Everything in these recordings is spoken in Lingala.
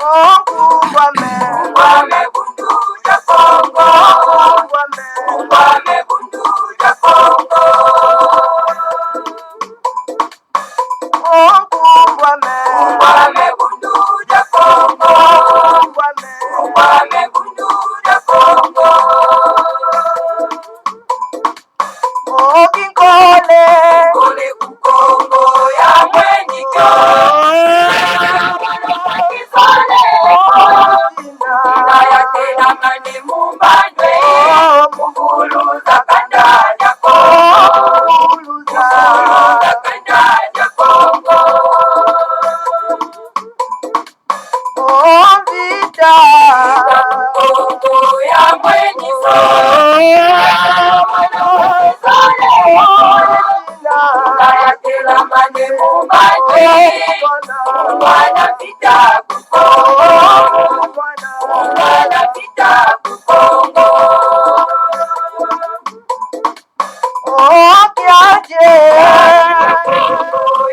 Ungwame bundu ya Kongo. Ungwame bundu ya Kongo. Ungwame bundu ya Kongo. Ungwame bundu ya Kongo. Kole kukongo ya mwenyiko. Ina ya tena mani mumbandwe. Mukuluza kanda ya Kongo. Mukuluza kanda ya Kongo. Vita kukongo ya mwenyiko. Kayatela mane mumbandwe. Mwana vita kukongo. Mwana vita kukongo. Kiaje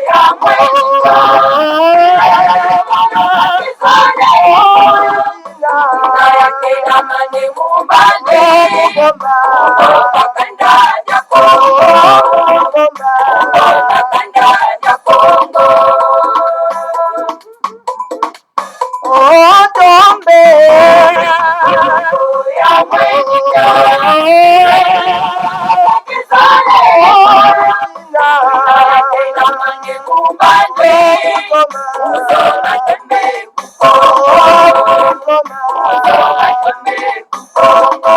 ya mwenyiko. Kayatela mane mumbandwe. Kanda ya Kongo. Kanda ya Kongo. Tombe ya mwenyiko. Kayatela mane mumbandwe. Usoma tembe kukongo. Usoma tembe kukongo.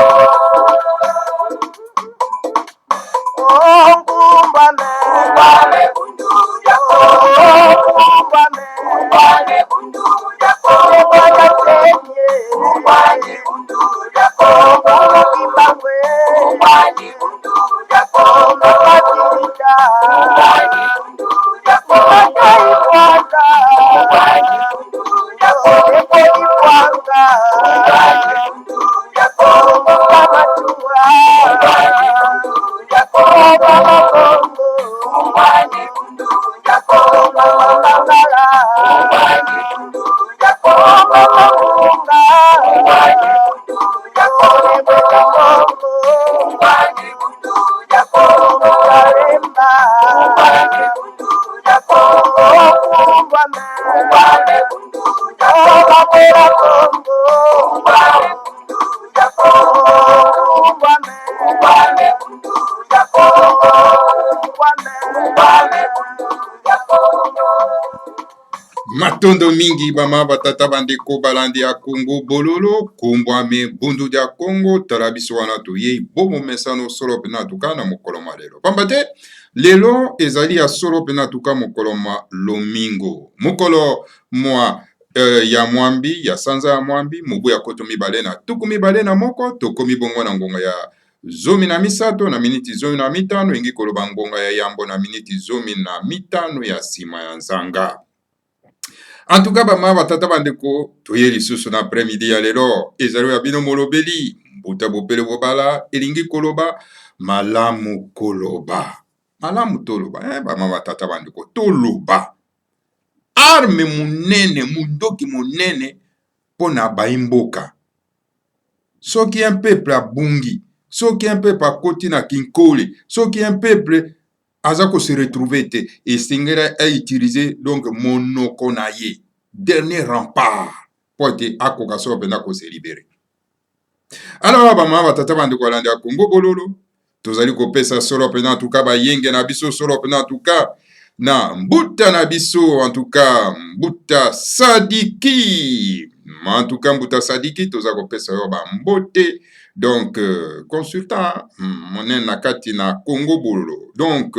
Ungwame bundu ya Kongo. Ungwame bundu ya Kongo. Ungwame bundu ya Kongo. Ungwame bundu ya Kongo. Ungwame bundu ya Kongo. Ungwame bundu ya Kongo. Ungwame bundu ya Kongo. Ungwame bundu ya Kongo. Ungwame bundu ya Kongo. Ungwame bundu ya Kongo. Ungwame bundu ya Kongo. Ungwame bundu ya Kongo. Ungwame bundu ya Kongo. Ungwame bundu ya Kongo. Ungwame bundu ya Kongo. Ungwame bundu ya Kongo. Ungwame bundu ya Kongo. Matondo mingi bama batata bandeko balandi ya Kongo bololo kumbwame bundu ya Kongo tarabiso wana toye bomo mesano solo pena tuka na mokolo malelo pambate lelo ezali ya solo pena tuka mokolo ma lomingo mokolo mwa ya mwambi ya sanza ya mwambi mubu ya koto mibale na tuku mibale na moko tokomi bongo na ngonga ya zomi na misato na miniti zomi na mitano ingi koloba ngonga ya yambo na miniti zomi na mitano ya sima ya nzanga. En tout cas, bama batata bandeko toye lisusu na après-midi ya lelo ezali ya bino molobeli mbuta bopele bobala elingi koloba malamu koloba malamu toloba bama batata bandeko toloba arme munene mundoki munene pona baimboka soki un peuple abungi soki un peuple akoti na kinkole soki un peuple aza ko se retrouver te esengera a utiliser donc monoko na ye dernier rempart po ete akoka so penda ko se libérer. Alors bama batata bandeko balandi ya Kongo bololo tozali kopesa solo pena en tout cas bayenge na biso solo pena en tout cas na mbuta na biso en tout cas mbuta sadiki en tout cas mbuta sadiki toza kopesa yo ba mbote donc consultant monene na kati na Kongo bololo donc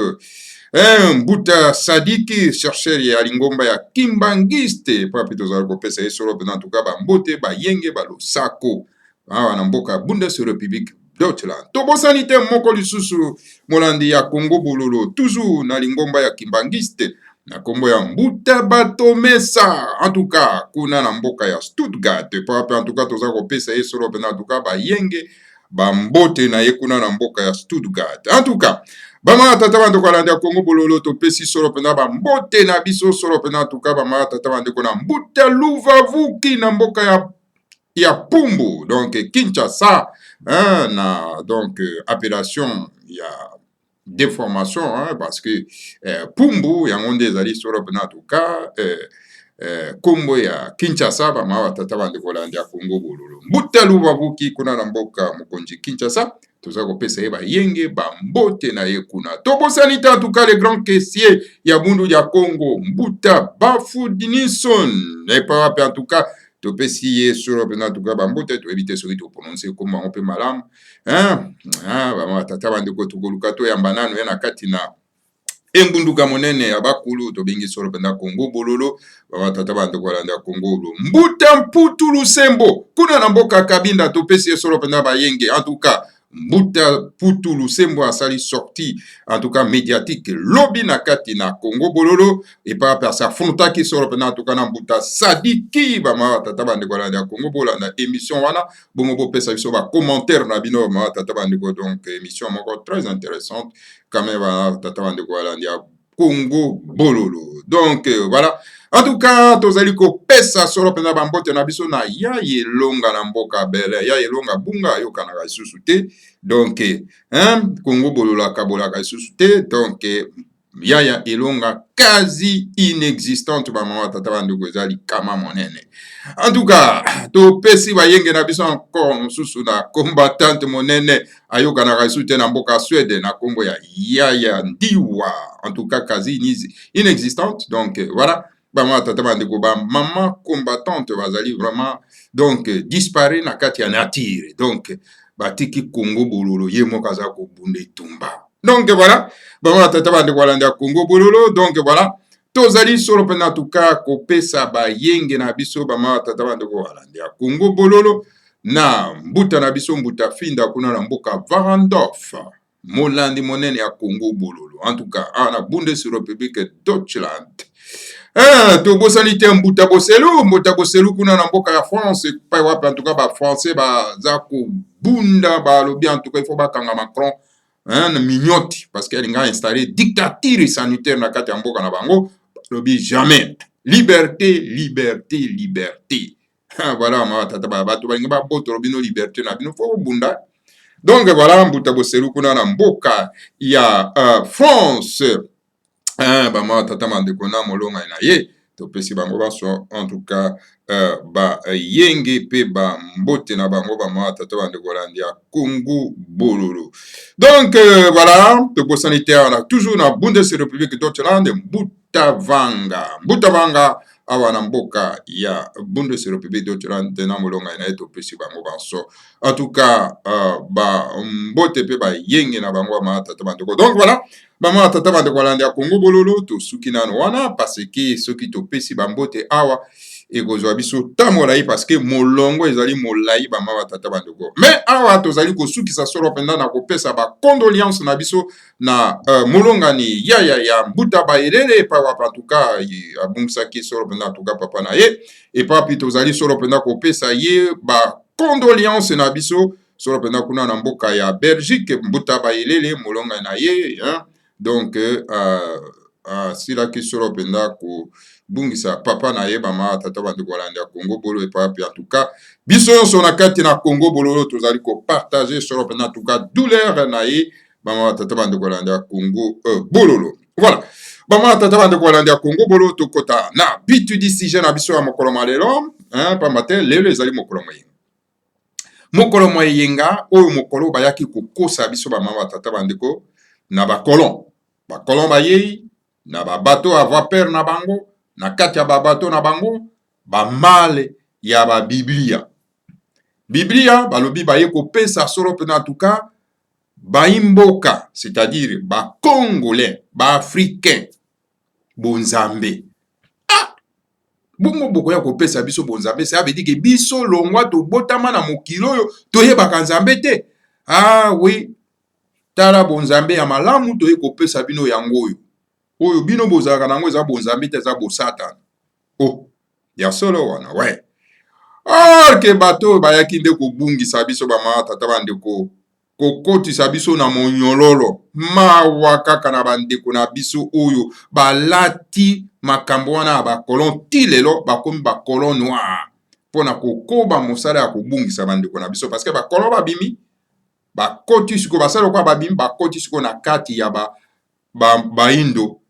mbuta sadiki chercheur ya lingomba ya kimbangiste papi tozali kopesa ye solo pena en tout cas ba mbote bayenge balosako awa na mboka Bundesrepublik Deutschland. Tobosani te moko lisusu molandi ya Kongo bololo toujours na lingomba ya kimbangiste na kombo ya mbuta batomesa en tout cas kuna na mboka ya Stuttgart papi en tout cas toza kopesa ye solo pena en tout cas bayenge bambote na ye kuna na mboka ya Stuttgart. En tout cas Bama tata bandeko balandi ya Congo bololo topesi solo pena ba mbote na biso solo pena tuka bama tata bandeko na mbuta luvavuki na mboka ya Pumbu, donc Kinshasa, hein, na donc appellation ya déformation, hein, parce que Pumbu yango nde ezali solo pena tuka kombo ya Kinshasa bama batata bandeko balandi ya Congo bololo mbuta luvavuki kuna na mboka mokonzi Kinshasa. Toza kopesa ye bayenge bambote na ye kuna tobosani te en tout cas le grand caissier ya bundu ya Congo Mbuta Bafudinison epa wapi en tout cas topesi ye solo pena en tout cas bambote toyebi te soki toprononce kombo yango mpe malamu bama tata bandeko tokoluka toyamba nano ye na kati na embunduka monene ya bakulu tobengi solo pena Congo bololo bama tata bandeko balanda Congo bololo Mbuta Mputu Lusembo kuna na mboka Kabinda topesi ye solo pena bayenge en tout cas Mbuta Putu Lusembo asali sorti en tout cas médiatique lobby na kati na Congo bololo et par rapport à sa fronta qui sort en tout cas na Mbuta Sadiki bama tata bandeko na Congo bololo na émission wana bongo bo pesa biso ba commentaire na bino ma tata bandeko donc émission encore très intéressante quand même tata bandeko na Congo bololo donc voilà. En tout cas, tozali kopesa solo pena bambote na biso na ya yelonga na mboka bele ya yelonga bunga yo kanaka isusu te donc Congo bolola kabolaka isusu te donc ya elonga quasi inexistante ba mama tata bandeko ezali kama monene. En tout cas, topesi bayenge na biso encore mosusu na combattante monene ayo kanaka isusu te na mboka Suède na kombo ya Ndiwa en tout cas quasi inexistante donc voilà. Bama tata bandeko ba maman combattante bazali vraiment donc disparaît na kati ya nature donc batiki Congo bololo ye moko aza kobunda etumba donc voilà bama tata bandeko balanda Congo bololo donc voilà tozali solo pena tuka kopesa bayenge na biso bama tata bandeko balanda Congo bololo na mbuta na biso mbuta finda kuna na mboka Varandorf molandi monene ya Congo bololo en tout cas na Bundesrepublik Deutschland. Tobosani te mbuta boselu kuna na mboka ya France pa wapi en tout cas ba français baza kobunda balobi en tout cas il faut bakanga Macron na mignoti parce qu'il a installé dictature sanitaire na kati ya mboka na bango lobi jamais liberté voilà ma tata bato balinga ba boto lobi no liberté na bino fo bunda donc voilà mbuta boselu kuna na mboka ya France. Bama tata mandeko na molonga na ye topesi bango baso en tout cas ba yenge pe ba mbote na bango bama tata bandeko landi ya Congo bololo donc voilà topesani te on a toujours na Bundesrepublik Deutschland Mbuta Vanga awa na mboka ya Bundesrepublik Deutschland na molonga na ye topesi bango baso en tout cas ba mbote pe ba yenge na bango bama tata bandeko donc voilà bama tata bandeko balandi ya Congo bololo tosuki nano wana parce que soki topesi bambote awa ekozwa biso ta molai parce que molongo ezali molai bama tata bandeko mais awa tozali kosukisa solo penda na kopesa ba condoléance na biso na molongani ya Mbuta Bayelele pa wapa en tout cas abungisaki solo penda en tout cas papa na ye et pa pi tozali solo penda kopesa ye ba condoléance na biso solo penda kuna na mboka ya Belgique Mbuta Bayelele molongani na ye donc silaki solo penda ko bungisa papa na ye bama tata bandeko balandi ya Congo bololo et pa en tout cas biso nyonso na kati na Congo bololo tozali ko partager solo penda en tout cas douleur na ye bama tata bandeko balandi ya Congo bololo voilà bama tata bandeko balandi ya Congo bololo tokota na bitu di sujet na biso ya mokolo malelo pamba te lelo ezali mokolo moyenga oyo mokolo bayaki kokosa biso bama tata bandeko na bakolon bayei na babato a vapeur na bango na kati ya babato na bango bamale ya babiblia balobi baye kopesa solo pena en tout cas baimboka c'est-à-dire bacongolais baafricain bonzambe bongo bokoya kopesa biso bonzambe ça veut dire que biso longwa tobotama na mokili oyo toyebaka nzambe te oui tala bonzambe ya malamu toye kopesa bino yango oyo bino bozalaka nango eza bonzambe te eza bosatana ya solo wana ke bato bayaki nde kobungisa biso bama tata bandeko kokotisa biso na monyololo mawa kaka na bandeko na biso oyo balati makambo wana ya bakolon ti lelo bakomi bakolon noir mpona kokoba mosala ya kobungisa bandeko na biso parce que bakolon babimi bakoti sikoyo basala kwa babimi bakoti sikoyo na kati ya baindo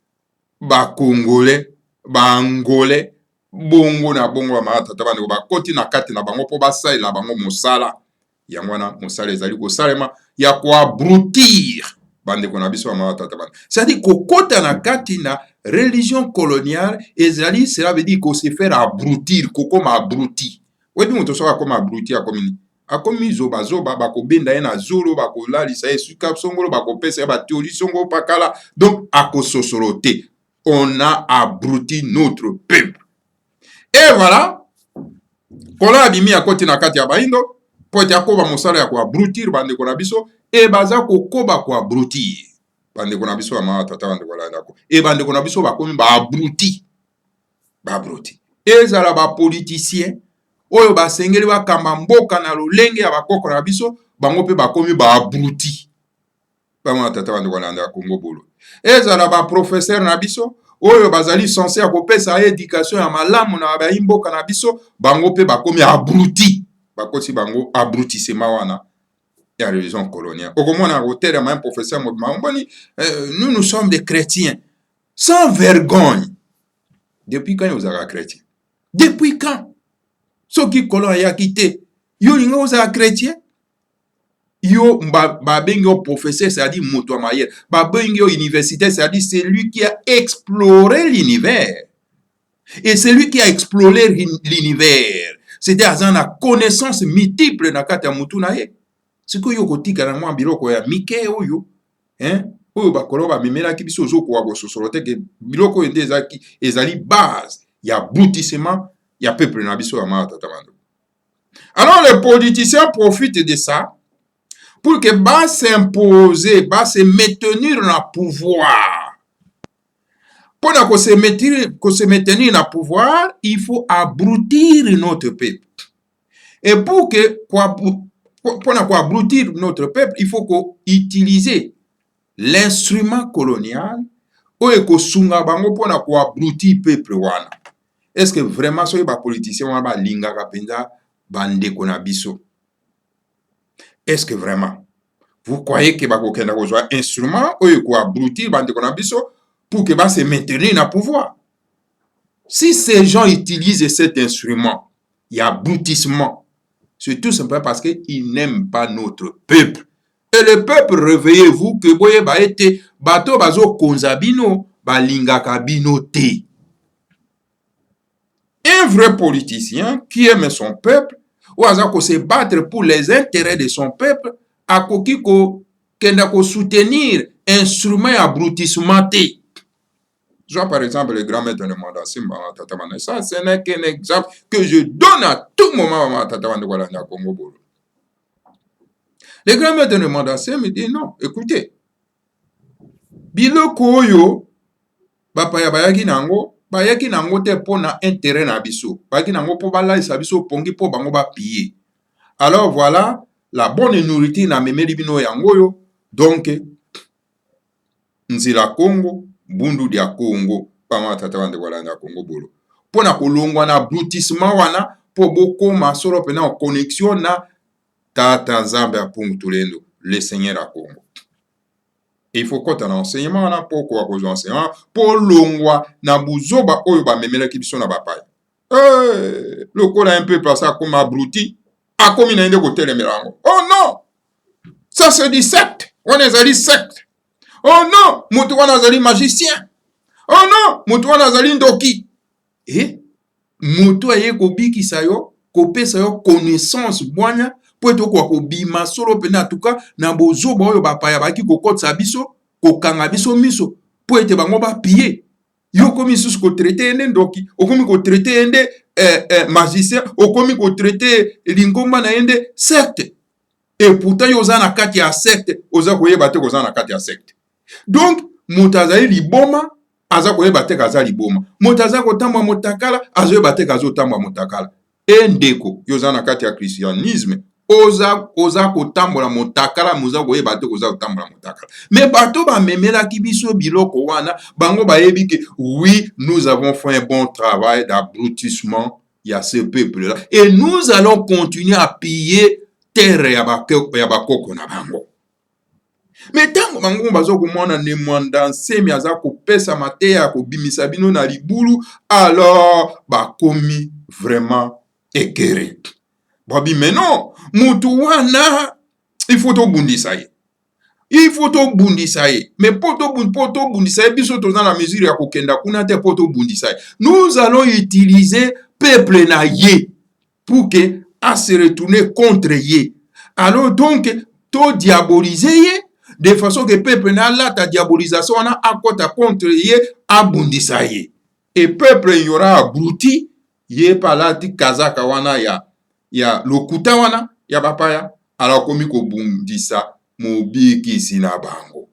bakongole baangole bongo na bongo bamatata bandeko bakoti na kati na bango mpo basalela bango mosala yango wana mosala ezali kosalema ya koabrutir bandeko na biso bamatata bandeko c'est-à-dire kokota na kati na religion coloniale ezali cela veut dire se faire abrutir kokoma abruti oyebi moto soki akoma abruti akomi akomi zoba bakobenda ye na zolo bakolalisa ye suka songolo bakopesa ye batioli songo pakala donc akososolo te. On a abruti notre peuple. Et voilà, kola abimi akoti na kati ya baindo po ete akoba mosala ya koabrutir bandeko na biso e baza kokoba koabrutir bandeko na biso bamama tata bandeko landako e bandeko na biso bakomi baabruti ezala bapoliticien oyo basengeli bakamba mboka na lolenge ya bakoko na biso bango mpe bakomi baabruti bamama tata bandeko landako Kongo bolo ezala baprofesseur na biso oyo bazali censé ya kopesa éducation ya malamu na bayimboka na biso bango mpe bakomi abruti bakosi bango abrutissement wana ya religion coloniale okomona hotel ya professeur Mobimamboni nous sommes des chrétiens sans vergogne. Depuis quand vous êtes chrétien? Depuis quand? Soki kolon ayaki te yo linga ozala chrétien yo babengi yo professeur, c'est-à-dire moto ya mayele, babengi yo universitaire, c'est-à-dire c'est lui qui a exploré l'univers. Et c'est lui qui a exploré l'univers. C'est-à-dire aza na connaissance multiple na kati ya mutu na ye. Siko yo kotika na mwa biloko ya mike oyo, oyo bakolo bamemelaki biso ozokoka kososolo te ke biloko oyo nde ezali base ya abrutissement ya peuple na biso ya mama tata bando. Alors les politiciens profitent de ça pour que bas s'imposer, bas se maintenir dans le pouvoir. Pour que se maintenir dans le pouvoir, il faut abrutir notre peuple. Et pour abrutir notre peuple, il faut utiliser l'instrument colonial ou ekosunga bango pona ko abrutir peuple wana. Est-ce que vraiment soki ba politicien wana ba lingaka penza bandeko na biso? Est-ce que vraiment vous croyez que bakokenda kozwa instrument oyo ko abrutir bandeko na biso pour que ba se maintenir na pouvoir? Si ces gens utilisent cet instrument, il y a abrutissement, c'est tout simplement parce qu'ils n'aiment pas notre peuple. Et le peuple, réveillez-vous que boye ba ete bato bazo konzabino ba lingaka bino te. Un vrai politicien qui aime son peuple ou aza ko se battre pour les intérêts de son peuple akoki ko kenda ko soutenir instrument abrutissement te. Je vois par exemple le grand maître de Mandassim, ça ce n'est qu'un exemple que je donne à tout moment à Congo Bolo. Le grand maître de Mandassim me dit non, écoutez, biloko oyo bapaya bayaki nango te pona intérêt na biso, bayaki nango po balalisa biso pongi po bango ba piller. Alors voilà, la bonne nourriture na memeli bino yango yo, donc nzila Congo bundu dia Congo pama tata bande wala na Congo bolo pona kolongwa na abrutissement wana po bokoma solo pena en connexion na tata nzambe ya pungu tulendo le seigneur à Congo. Et il faut qu'on ait un enseignement na po ko akozo enseignement po longwa na buzoba oyo ba memela kibiso na bapaya lokola un peu place comme abruti akomi na inde ko telemerango. Oh non, ça c'est du secte, on est allé secte. Oh non, mutu wana azali magicien. Oh non, mutu wana azali ndoki. Et mutu aye kobikisa yo, kopesa yo connaissance bwanya po eto kwa kobima solo pena atuka na bozoba oyo bapaya baki kokotsa biso, kokanga biso miso po ete bango ba piller. Yo komi susu ko traiter ende ndoki, okomi ko traiter ende magicien, okomi ko traiter lingomba na ende secte. Et pourtant yo za na kati ya secte, oza koyeba te koza na kati ya secte. Donc, mutazali liboma, aza koyeba te kaza liboma. Mutaza kotambwa motakala, azo yeba te kazo tambwa motakala. Endeko, yoza na kati ya christianisme, oza kotambola motakala muza koyeba te koza kotambola motakala. Mais bato bamemelaki biso biloko wana bango bayebi ke oui nous avons fait un bon travail d'abrutissement ya ce peuple là et nous allons continuer à piller terre ya bakoko na bango. Mais tango bango bazo komona ne mwanda nsemi aza kopesa mateya kobimisa bino na libulu, alors bakomi vraiment écœuré. Babi mais non, mutu wana il faut to bundisa ye. Il faut to bundisa ye. Mais poto bundisa ye biso toza na mesure ya kokenda kuna te poto bundisa ye. Nous allons utiliser peuple na ye pour que à se retourner contre ye. Alors donc to diaboliser ye de façon que peuple na la ta diabolisation na akota contre ye abundisa ye. Et peuple y aura abruti ye palati kazaka wana ya lokuta wana ya bapaya, alors komi ko bundisa mobikisi na bango.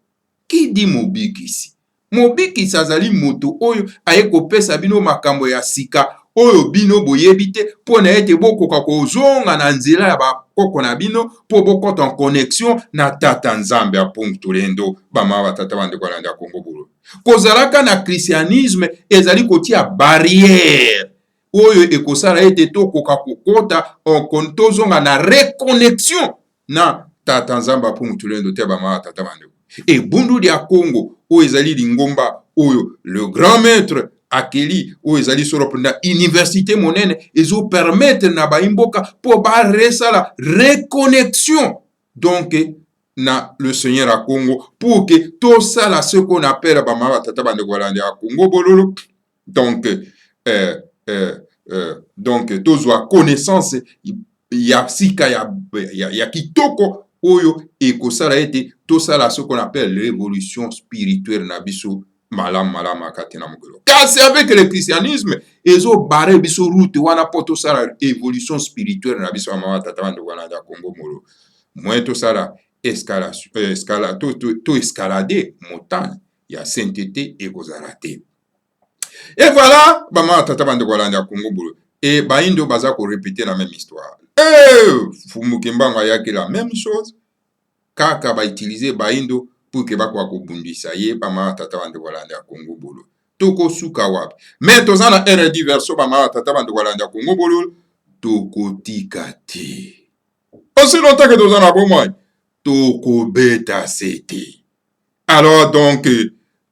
Qui dit mobikisi? Mobikisi azali moto oyo aye kopesa bino makambo ya sika oyo bino boyebi te mpo na ete bokoka kozonga na nzela ya bakoko na bino mpo bokota en connexion na tata nzambe ya Punctulendo bama batata bandeko balandi ya Congo bolo. Kozalaka na christianisme ezali kotia barrière oyo ekosala ete tokoka kokota tozonga na reconnexion na tata nzambe ya Punctulendo te bama batata bandeko. Et bundu dia Congo oyo ezali lingomba oyo le grand maître akeli oyo ezali solo na université monene ezo permettre na baimboka po ba resala reconnexion donc na le Seigneur à Congo pour que tout ça là ce qu'on appelle ba mama tata bande kolandi à Congo bololo. Donc donc tozwa connaissance ya sika ya kitoko oyo ekosala ete tosala ce qu'on appelle l'évolution spirituelle na biso malam akatena mokolo. Car c'est avec le christianisme ezo bare biso route wana po tosala évolution spirituelle na biso mama tata bande kolandi à Congo molo. Moi tosala escalader montagne ya sainteté ekozala te. Et voilà mama tata bande kolandi à Congo molo. Et baindo baza ko répéter la même histoire. Fumukembanga yaki la même chose. Kaka ba utiliser baindo pour que bakwa ko bundisa ye pama tata bande kolandi à Congo bolo. Toko suka wapi. Mais tozana RD verso pama tata bande kolandi à Congo bolo. Toko tikati. Aussi longtemps que tozana bomoi. Toko beta c'était. Alors donc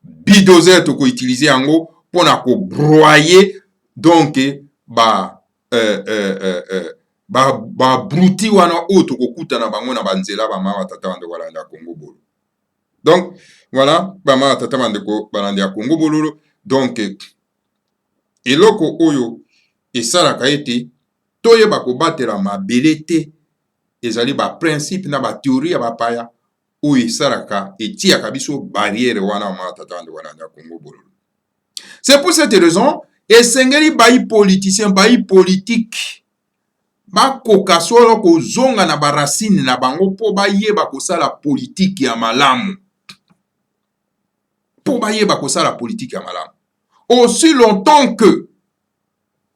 bidozer toko utiliser ango pour na ko broyer donc ba bruti wana oto kokuta na bango na banzela ba mama tata bande kolanda Congo bolo. Donc voilà ba mama tata bande ko balanda Congo bolo. Donc eloko oyo esalaka ete toyeba kobatela mabele te ezali ba principe na ba théorie ya bapaya oyo esalaka etiaka biso barrière wana mama tata bande kolanda Congo bolo. C'est pour cette raison esengeli bayi politicien bayi politique bakoka solo kozonga na barasine na bango po bayeba kosala politique ya malamu. Po bayeba kosala politique ya malamu. Aussi longtemps que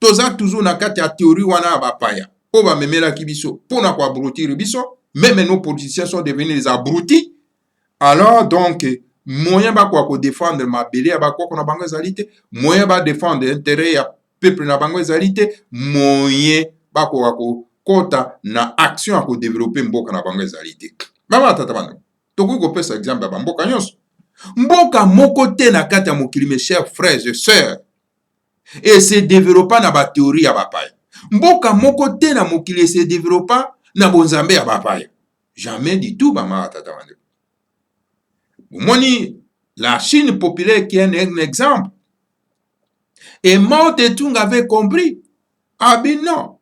toza toujours na kati ya théorie wana ya bapaya po bamemelaki biso pona ko abrutir biso, même nos politiciens sont devenus des abrutis. Alors donc moyen bakwa ko défendre mabele ya bakoko na bango ezali te, moyen ba défendre intérêt ya peuple na bango ezali te, moyen bakoka kokota na action ako développer mboka na bango ezali te. Mama tata bana tokoki kopesa exemple ya bamboka nyonso. Mboka moko te na kati ya mokili, mes chers frères et sœurs, et se développa na ba théorie ya bapaya. Mboka moko te na mokili et se développa na bonzambe ya bapaya. Jamais du tout mama tata bana. Moni la Chine populaire qui est un exemple. Et Mao Tse-tung avait compris. Ah ben non.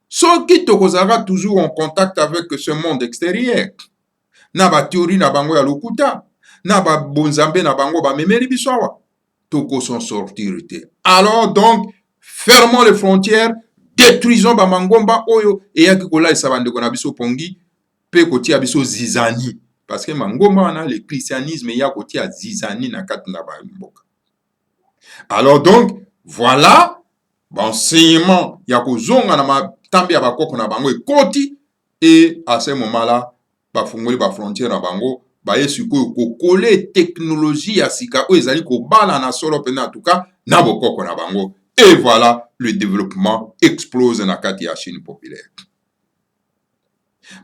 Ceux qui tokozara toujours en contact avec ce monde extérieur. Na ba théorie na bango ya lokuta. Na ba bonzambe na bango ba memeli bisawa. Toko s'en sortir te. Alors donc, fermons les frontières, détruisons ba mangomba oyo et yaki kola esabande kona biso pongi pe kotia biso zizani. Parce que mangomba wana le christianisme ya kotia zizani na kati na ba mboka. Alors donc, voilà, l'enseignement ya kozonga na tambi ya bakoko na bango ekoti, et à ce moment-là bafungoli ba frontière na bango baye sikoyo kokole technologie ya sika oyo ezali kobala na solo pena en tout cas na bokoko na bango, et voilà le développement explose na kati ya Chine populaire.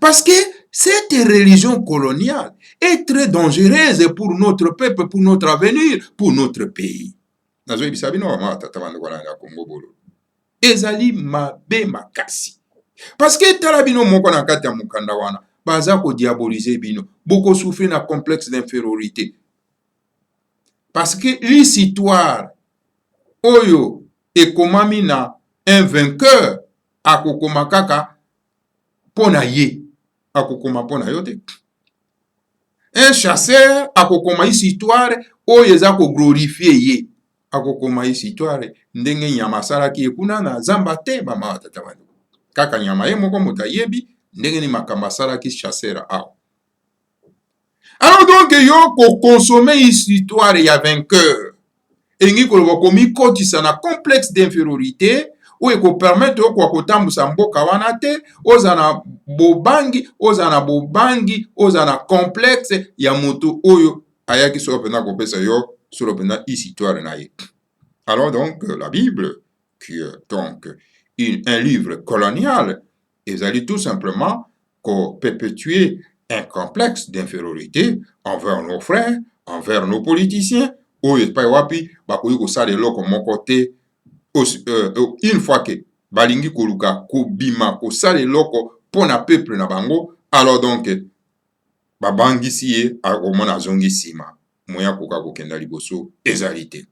Parce que cette religion coloniale est très dangereuse pour notre peuple, pour notre avenir, pour notre pays. Nazoyi bisabino wa tata bande kwa na Congo bolo. Ezali mabe makasi. Parce que tala bino moko na kati ya mukanda wana baza ko diaboliser bino, boko souffrir na complexe d'infériorité. Parce que l'histoire oyo ekomami na un vainqueur akokoma kaka pona ye, akokoma pona yo te. Un chasseur akokoma histoire oyo eza ko glorifier ye, akokoma histoire ndenge nyama salaki ekuna na zamba te mama tata bande. Kaka nyama ye moko moto ayebi ndenge ni makambo asalaki chasseur awa. Alors donc yo ko consommer histoire ya vainqueur elingi koloba komikotisa na complexe d'infériorité oyo ekopermettre yo kwa kotambusa mboka wana te, oza na bobangi, oza na complexe ya moto oyo ayaki solo pena kopesa yo solo pena histoire na ye. Alors donc la Bible, qui est donc un livre colonial, ezali tout simplement qu'on perpétuer un complexe d'infériorité envers nos frères, envers nos politiciens, oyo epai wapi bakoki kosala eloko moko te, une fois que balingi koluka kobima kosala eloko pona peuple na bango, alors donc babangisi ye akomona azongi nsima moya koka kokenda liboso ezali te.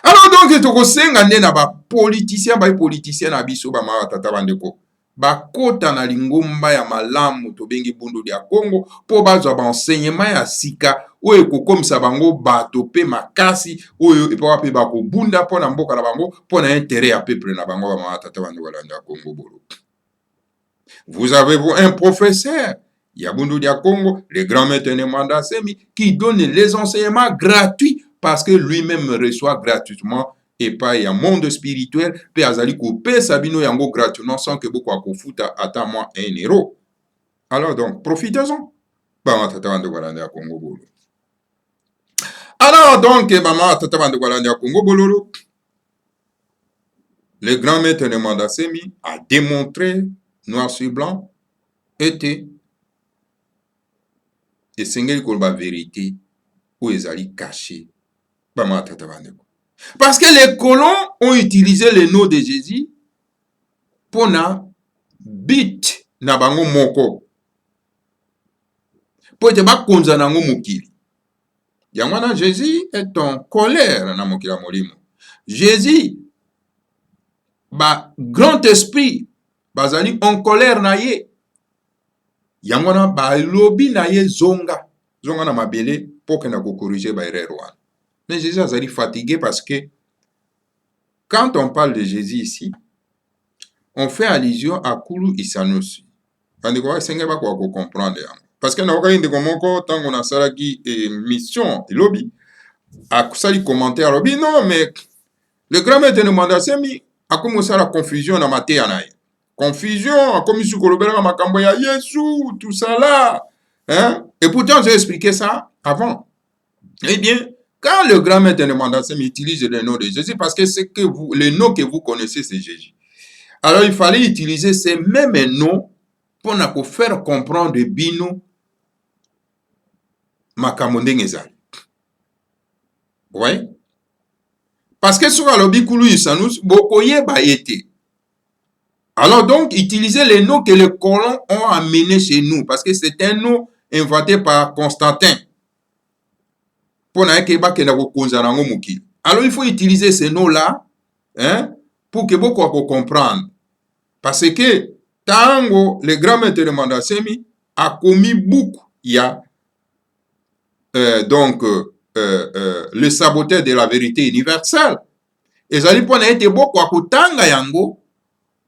Alors donc tokosenga nde na bapoliticien na biso bamama tata bandeko bakota na lingomba ya malamu tobengi bundu ya Congo po bazwa baenseignement ya sika oyo ekokomisa bango bato pe makasi oyo epa wapi bakobunda mpo na mboka na bango mpo na intérêt ya peuple na bango bamama tata bandeko ya Congo bolo. Vous avez un professeur ya bundu ya Congo, le grand maître Nemanda Semi, qui donne les enseignements gratuits parce que lui-même reçoit gratuitement et pas un monde spirituel, pe azali couper sabino yango gratuitement sans que beaucoup à kofuta attend moins €1. Alors donc, profitez-en. Alors donc, le grand maître de Mandasemi a démontré, noir sur blanc, était et sengeli kolba vérité ou ezali caché. Parce que les colons ont utilisé le nom de Jésus pour na bit na bango moko. Pour te ba konza nango mokili. Yangwana Jésus est en colère na mokila molimo. Jésus ba grand esprit bazali en colère na ye. Yangwana ba lobi na ye zonga na mabele pour que na ko corriger ba erreur wana. Mais Jésus a été fatigué parce que quand on parle de Jésus ici, on fait allusion à Kulu Isanusi. Parce que nous avons tant qu'on a salaki mission et lobby, à sali commentaire lobby non mais le grand maître de Mandasemi a commencé la confusion dans ma terre. Confusion, a comme si kolobela makambo ya Yesu, tout ça là, hein? Et pourtant j'ai expliqué ça avant. Eh bien, quand le grand maître de Mandasemi utilise le nom de Jésus, parce que c'est que vous, le nom que vous connaissez, c'est Jésus. Alors, il fallait utiliser ces mêmes noms pour nous faire comprendre de bino makamonde ngezali. Oui? Parce que sur le bikulu isanus, bokoye ba été. Alors donc, utilisez les noms que les colons ont amenés chez nous, parce que c'est un nom inventé par Constantin. Alors il faut utiliser ces noms-là, hein, pour que beaucoup comprennent. Parce que Tango, le grand maître de Mandasemi, a commis beaucoup. Il y a le saboteur de la vérité universelle. Et Zali pour été beaucoup à Kotanga Yango,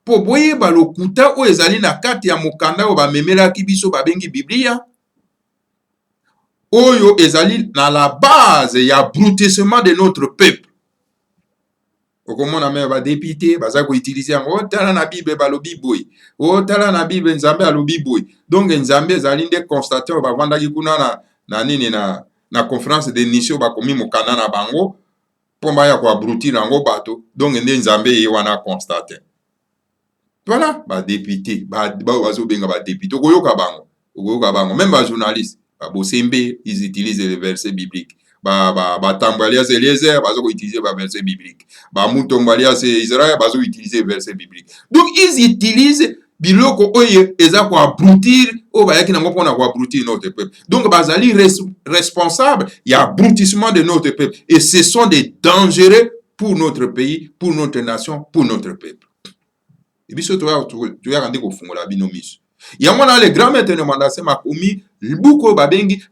pour boyer balokuta ou ezali na kati ya mokanda ou ba memela kibiso ba bengi Biblia. Oyo ezali na la base ya brutissement de notre peuple. okomona me badepute baza koutilize yango otala na bible balobi boye otala na bible nzambe alobi boye. Donc nzambe ezali nde constate oyo bavandaki kuna na nini na conférence de mission bakomi mokanda na bango mpo baya koabrutira yango bato. Donc nde nzambe ye wana constate. Voilà badepute bazobenga badepute okoyoka bango même bajournaliste babosembe ils utilisent les versets bibliques. Batambo alias Eliezer bazo utiliser ba verset biblique. Bamutombo alias Israël bazo utiliser verset biblique. Donc ils utilisent biloko oyo eza ko abrutir o bayaki nango pona ko abrutir notre peuple. Donc bazali responsable ya abrutissement de notre peuple et ce sont des dangereux pour notre pays, pour notre nation, pour notre peuple. Et biso tu ya kande ko fungola bino miso. Yango na les grands maîtres de mandat c'est makomi buko babengi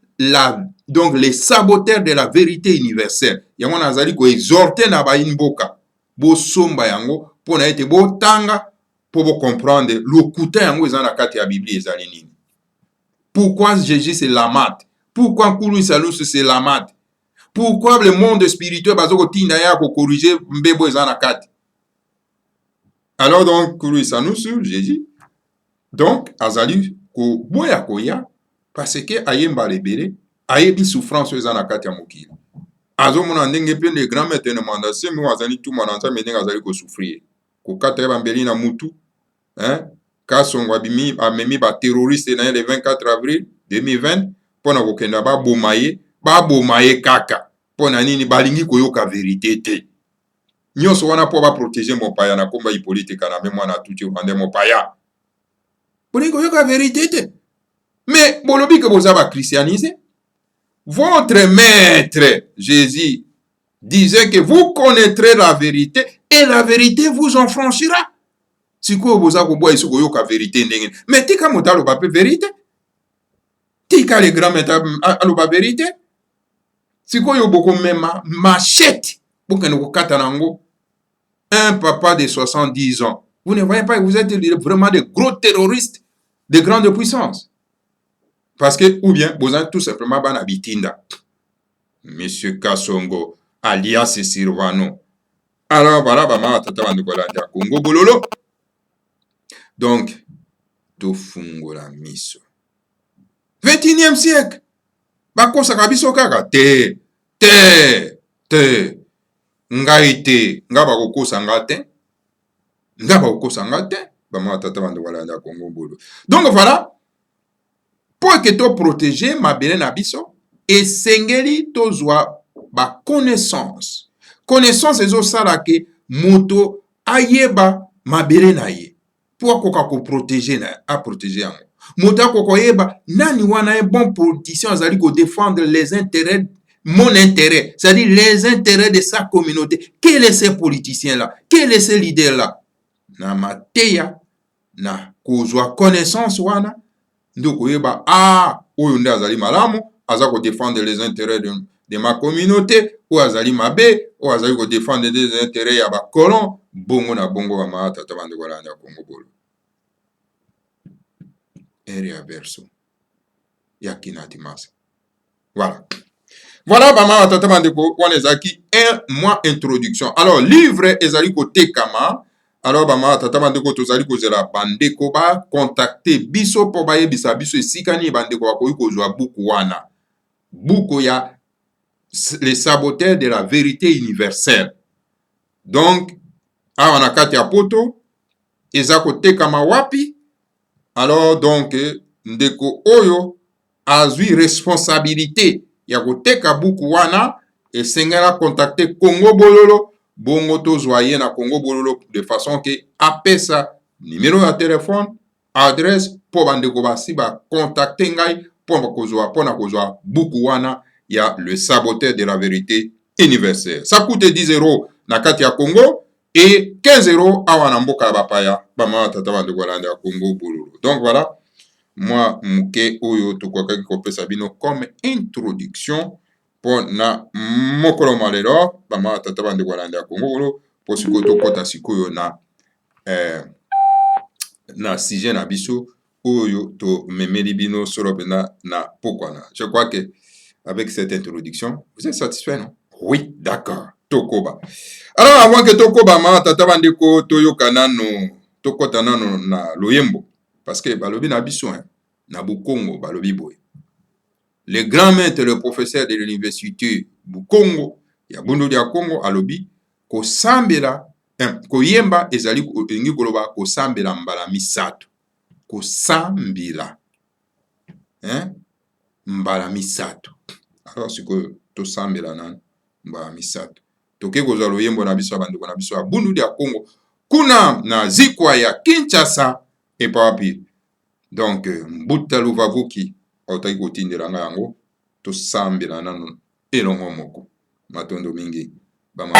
donc les saboteurs de la vérité universelle. Yango nazali ko exhorter na ba mboka bo somba yango pona ete bo tanga pour bo comprendre lokuta yango eza na kati ya Bible ezali nini. Pourquoi Jésus c'est lamate? Pourquoi Kulu Salusu c'est lamate? Pourquoi le monde spirituel bazoko tinda ya ko corriger mbebo eza na kati? Alors donc Kulu Salusu Jésus donc azali ko boya koya parce que ayemba lebele ayebi souffrance eza na kati ya mokili azomona ndenge pe les grands maîtres de mandat semi wazali tout mananza ndenge azali ko souffrir ko kata ba mbeli na mutu Kasongo abimi amemi ba terroriste na le 24 avril 2020 pona kokenda ba bomaye kaka pona nini balingi koyoka vérité te nyonso wana po ba protéger mopaya na komba Hippolyte kana me mwana tuti rwande mopaya bolingi koyoka vérité te. Mais bolobi que vous avez christianisé. Votre maître Jésus disait que vous connaîtrez la vérité et la vérité vous en franchira. Si vous avez boire ici la vérité mais tika motalo ba vérité. Tika les grands maîtres alo ba vérité. Si vous boko même machette pour que nous katanango un papa de 70 ans. Vous ne voyez pas que vous êtes vraiment des gros terroristes de grande puissance. Parce que, ou bien, vous avez tout simplement ban abitinda. Monsieur Kasongo, alias Sirvano. Alors, voilà, bama tata bandukolanda Congo bololo. Donc, to fungola miso. 21e siècle. Bako sakabiso kaka. Te. Ngaite. Ngaba koko sangate. Bama tata bandukolanda Congo bololo. Donc, voilà. Pour que tu protéger ma belle nabiso et sengeli tozwa ba connaissance ezo sala ke moto ayeba ma belle na ye pour ko protéger na a protéger yango moto ko yeba nani wana un bon politicien azali ko défendre les intérêts mon intérêt c'est-à-dire les intérêts de sa communauté. Quel est ce politicien là, quel est ce leader là na mateya na kozwa connaissance wana ndoko yeba oyo nde azali malamu aza ko défendre les intérêts de ma communauté ou azali mabe ou azali ko défendre les intérêts ya ba colon bongo na bongo ba mata tabande ko landa Congo bolo area verso ya kinatimas. Voilà ba mata tabande ko wana ezaki un mois introduction. Alors livre ezali ko tekama. Alors bama tata bandeko tozali kozela bandeko ba contacter biso po ba yebisa biso esikani bandeko bakoyi kozwa buku wana buku ya les saboteurs de la vérité universelle. Donc awa na kati ya poto eza kotekama wapi. Alors donc ndeko oyo azwi responsabilité ya koteka buku wana esengela contacter Congo bololo bongo tozwa ye na Congo bololo de façon que apesa numéro ya téléphone adresse po bandeko basi ba contacter ngai pona kozwa buku wana ya le saboteur de la vérité universelle. Ça coûte 10 € na kati ya Congo et 15 € awa na mboka ya bapaya bama tata bandeko landa ya Congo bololo. Donc voilà, moi muke oyo tokokaki kopesa bino comme introduction pour na mokolo malero bama tata bande kolanda ya Congo bolo po sikoto kota sikoyo na sujet na biso oyo to memeli bino solo na pokwana. Je crois que avec cette introduction vous êtes satisfait, non? Oui, d'accord. tokoba. Alors avant que tokoba ma tata bandeko toyoka nano tokota nano na loyembo parce que balobi na biso na Bukongo balobi boye. Le grand maître, le professeur de l'université Bukongo ya Bundu dia Congo alobi kosambela koyemba ezali elingi koloba kosambela mbala misato. Kosambela mbala misato. Alors siko tosambela nani mbala misato. Toke kozwa loyembo na biso bandeko na biso ya Bundu dia Congo kuna na zikwa ya Kinshasa epa wapi. Donc Mbuta Luvavuki otaki kotindela nga yango tosambela nano elongo moko matondo mingi bama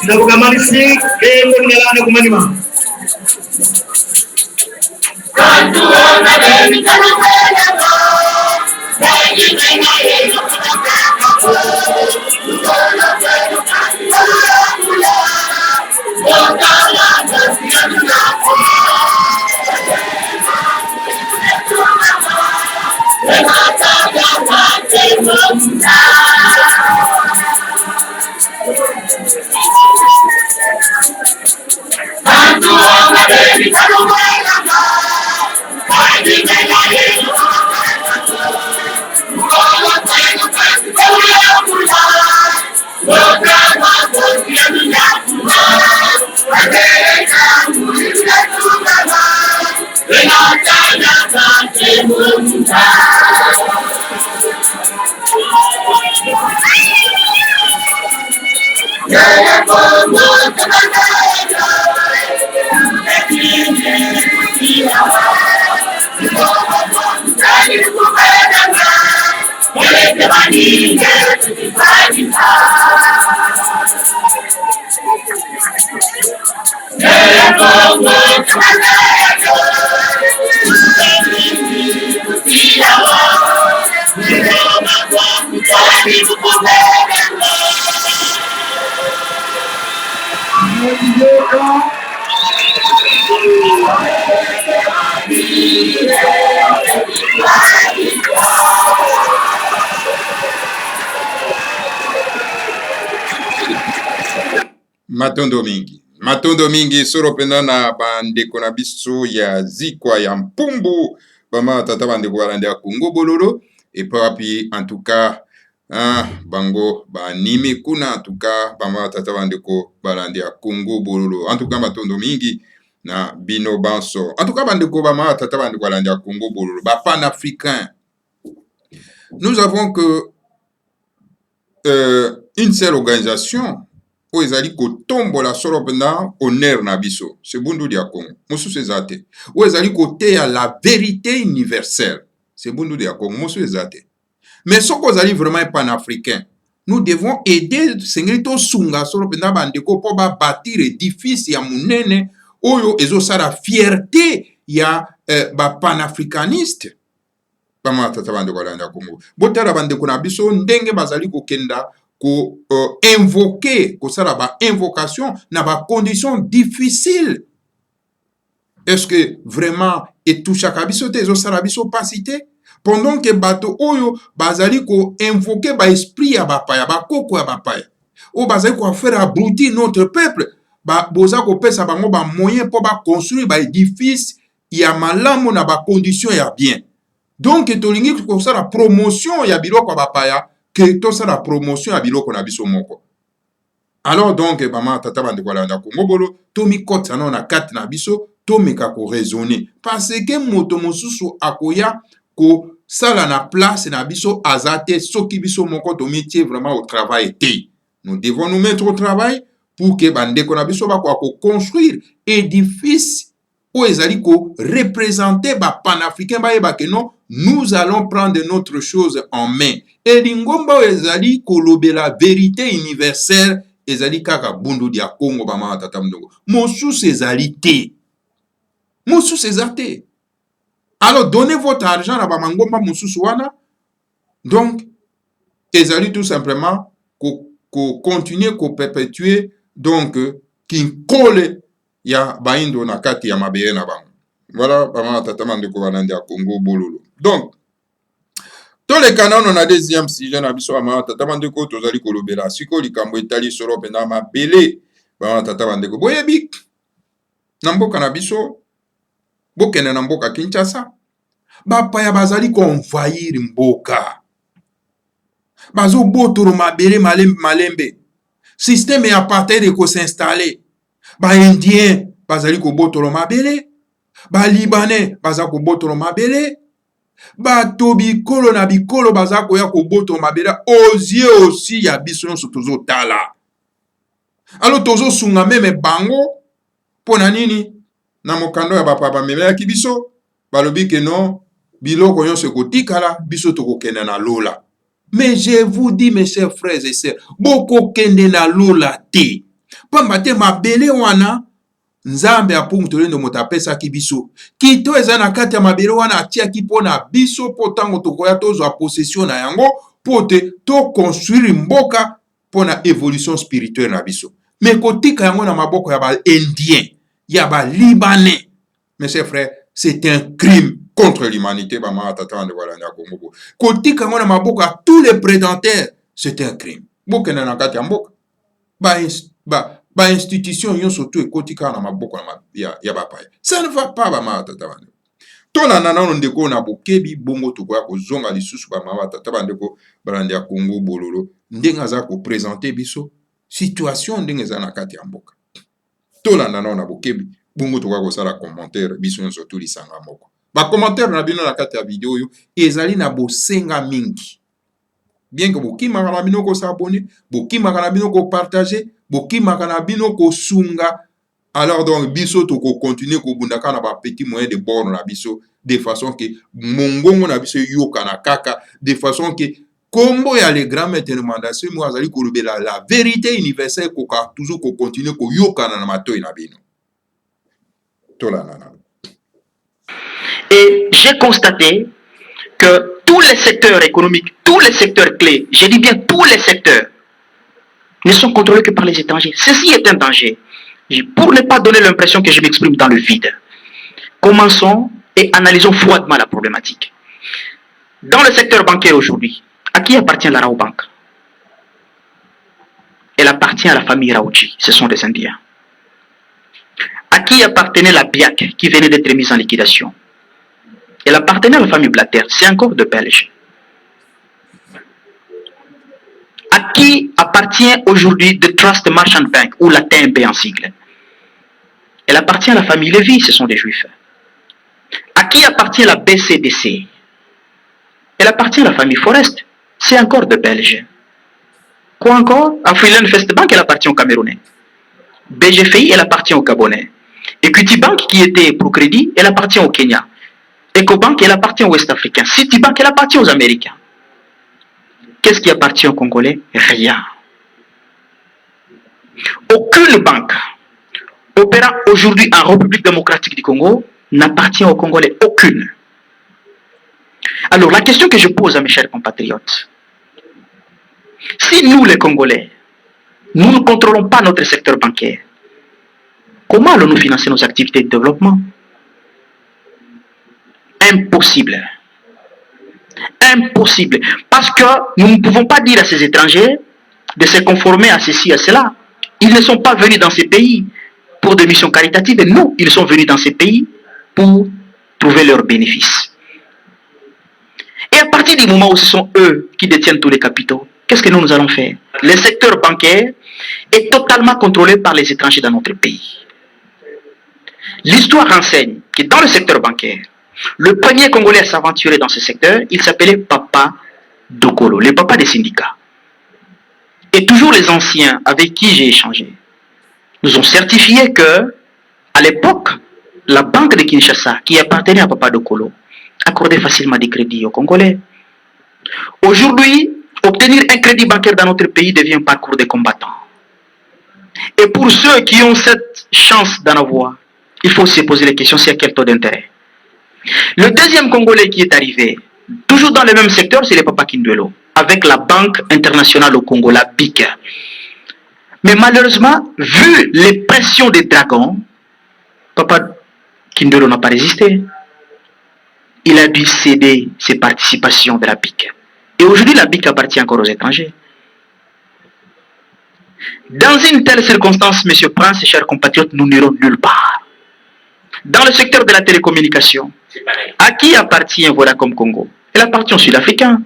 Nakugamanisi ego nalana kumanima matondo mingi soro pena na bandeko na biso ya zikwa ya mpumbu bama tata bandeko balandi ya Congo bololo et puis en tout cas bango banimi kuna en tout cas bama tata bandeko balandi ya Congo bololo en tout cas matondo mingi na bino banso en tout cas bandeko bama tata bandeko balandi ya Congo bololo ba panafricain. Nous avons que une seule organisation où ils allaient ko tombola solo pena honneur na biso c'est bundu dia Congo musu sezate où ils allaient côté à la vérité universelle c'est bundu dia Congo musu sezate mais ce qu'on allaient vraiment panafricain nous devons aider sengrito sunga solo pena bandeko po ba bâtir édifice ya munene oyo ezo sala fierté ya ba panafricaniste bama tata bandeko balanda Congo botala bandeko na biso ndenge bazali kokenda ko invoquer ko sala ba invocation na ba conditions difficiles. Est-ce que vraiment et tout chaque biso te zo sala biso pasité pendant que bato oyo bazali ko invoquer ba esprit ya bapaya ba koko ya bapaya o bazali ko faire abrutir notre peuple ba boza ko pesa bango ba moyen pour ba construire ba édifice ya malamu na ba conditions ya bien. Donc tolingi ko sala promotion ya biloko bapaya que tout ça la promotion à biloko na biso moko. Alors donc bama tata bandeko balanda Congo bolo to mi kota na kati na biso to meka ko raisonner parce que moto mosusu akoya ko sala na place na biso azate soki biso moko to métier vraiment au travail té. Nous devons nous mettre au travail pour que bandeko na biso ba ko construire édifice où ezali ko représenter ba panafricain ba yeba que non nous allons prendre notre chose en main. Et lingomba ezali kolobela vérité universelle ezali kaka bundu dia Congo bama tata mdongo. Mosu ezali te. Mosu ezate. Alors donnez votre argent à ba mangomba mosu wana. Donc ezali tout simplement ko continuer ko perpétuer donc qui colle ya baindo na kati ya mabere na bango. Voilà bama tata mdongo balandi ya Congo bololo. Donc tous les canons on a deuxième sujet na biso ama tata bandeko tozali kolobela siko likambo etali solo pena mabele ba tata bandeko boyebi na mboka na biso bokene na mboka Kinshasa bapaya bazali ko envahir mboka bazo botoro mabele malembe système ya apartheid ko s'installer ba indien bazali ko botoro mabele ba libanais bazali ko botoro mabele bato bikolo na bikolo baza koya koboto mabela ozie aussi ya biso nyonso tozotala. Alors tozosunga meme bango pona nini na mokando ya bapapa memeyaki biso balobi ke non biloko nyonso ekotikala biso tokokende na lola. Mais je vous dis mes chers frères et sœurs bokokende na lola te pamba te mabele wana Nzambe apungu tolendo motapesa ki biso. Kito eza na kati ya mabele wana atiaki pona biso po tango tokoya tozwa possession na yango po te to construire mboka pona évolution spirituelle na biso. Mais kotika yango na maboko ya ba indien, ya ba libanais. Mes chers frères, c'est un crime contre l'humanité bama tata de wala na Congo. Kotika yango na maboko ya tous les prédateurs, c'est un crime. Bokena na kati ya mboka. Ba institution yon surtout ekotika na maboko ya bapaya. Ça ne va pas bama tata bande. Tona nana ndeko na bokebi bongo tokoya kozonga lisusu bama tata bandeko balandi ya Congo bololo ndenga za ko présenter biso situation ndenge za na kati ya mboka. Tona nana na bokebi bongo tokoya ko sala commentaire biso yon surtout lisanga moko. Ba commentaire na bino na kati ya video yo ezali na bosenga mingi. Bien que bokima kana bino ko s'abonner, bokima kana bino ko partager, bokima kana bino ko sunga. Alors donc biso to ko continuer ko bundaka na ba petit moyen de bord na biso de façon que mongongo na biso yoka na kaka de façon que kombo ya les grands maîtres de mandation mo azali ko lobela la vérité universelle ko ka toujours ko continuer ko yoka na matoyi na bino. Tola nana. Et j'ai constaté que tous les secteurs économiques, tous les secteurs clés, je dis bien tous les secteurs, ne sont contrôlés que par les étrangers. Ceci est un danger. Pour ne pas donner l'impression que je m'exprime dans le vide, commençons et analysons froidement la problématique. Dans le secteur bancaire aujourd'hui, à qui appartient la Rabobank? Elle appartient à la famille Raouchi, ce sont des Indiens. À qui appartenait la BIAC qui venait d'être mise en liquidation? Elle appartenait à la famille Blatter, c'est encore de Belges. À qui appartient aujourd'hui The Trust Merchant Bank, ou la TMB en sigle? Elle appartient à la famille Lévy, ce sont des Juifs. À qui appartient la BCDC? Elle appartient à la famille Forest, c'est encore de Belges. Quoi encore? Afriland First Bank, elle appartient aux Camerounais. BGFI, elle appartient aux Gabonais. Equity Bank, qui était Procrédit, elle appartient au Kenya. EcoBank, elle appartient aux West-Africains. Citibank, elle appartient aux Américains. Qu'est-ce qui appartient aux Congolais? Rien. Aucune banque opérant aujourd'hui en République démocratique du Congo n'appartient aux Congolais. Aucune. Alors, la question que je pose à mes chers compatriotes, si nous, les Congolais, nous ne contrôlons pas notre secteur bancaire, comment allons-nous financer nos activités de développement? Impossible. Impossible. Parce que nous ne pouvons pas dire à ces étrangers de se conformer à ceci, à cela. Ils ne sont pas venus dans ces pays pour des missions caritatives. Non, ils sont venus dans ces pays pour trouver leurs bénéfices. Et à partir du moment où ce sont eux qui détiennent tous les capitaux, qu'est-ce que nous allons faire? Le secteur bancaire est totalement contrôlé par les étrangers dans notre pays. L'histoire renseigne que dans le secteur bancaire, le premier Congolais à s'aventurer dans ce secteur, il s'appelait Papa Dokolo, le papa des syndicats. Et toujours les anciens avec qui j'ai échangé nous ont certifié que, à l'époque, la banque de Kinshasa, qui appartenait à Papa Dokolo, accordait facilement des crédits aux Congolais. Aujourd'hui, obtenir un crédit bancaire dans notre pays devient un parcours de combattants. Et pour ceux qui ont cette chance d'en avoir, il faut se poser la question, c'est à quel taux d'intérêt. Le deuxième Congolais qui est arrivé, toujours dans le même secteur, c'est le Papa Kindwelo, avec la Banque internationale au Congo, la BIC. Mais malheureusement, vu les pressions des dragons, Papa Kindwelo n'a pas résisté. Il a dû céder ses participations de la BIC. Et aujourd'hui, la BIC appartient encore aux étrangers. Dans une telle circonstance, M. Prince et chers compatriotes, nous n'irons nulle part. Dans le secteur de la télécommunication, à qui appartient Vodacom Congo? Elle appartient aux Sud-Africains.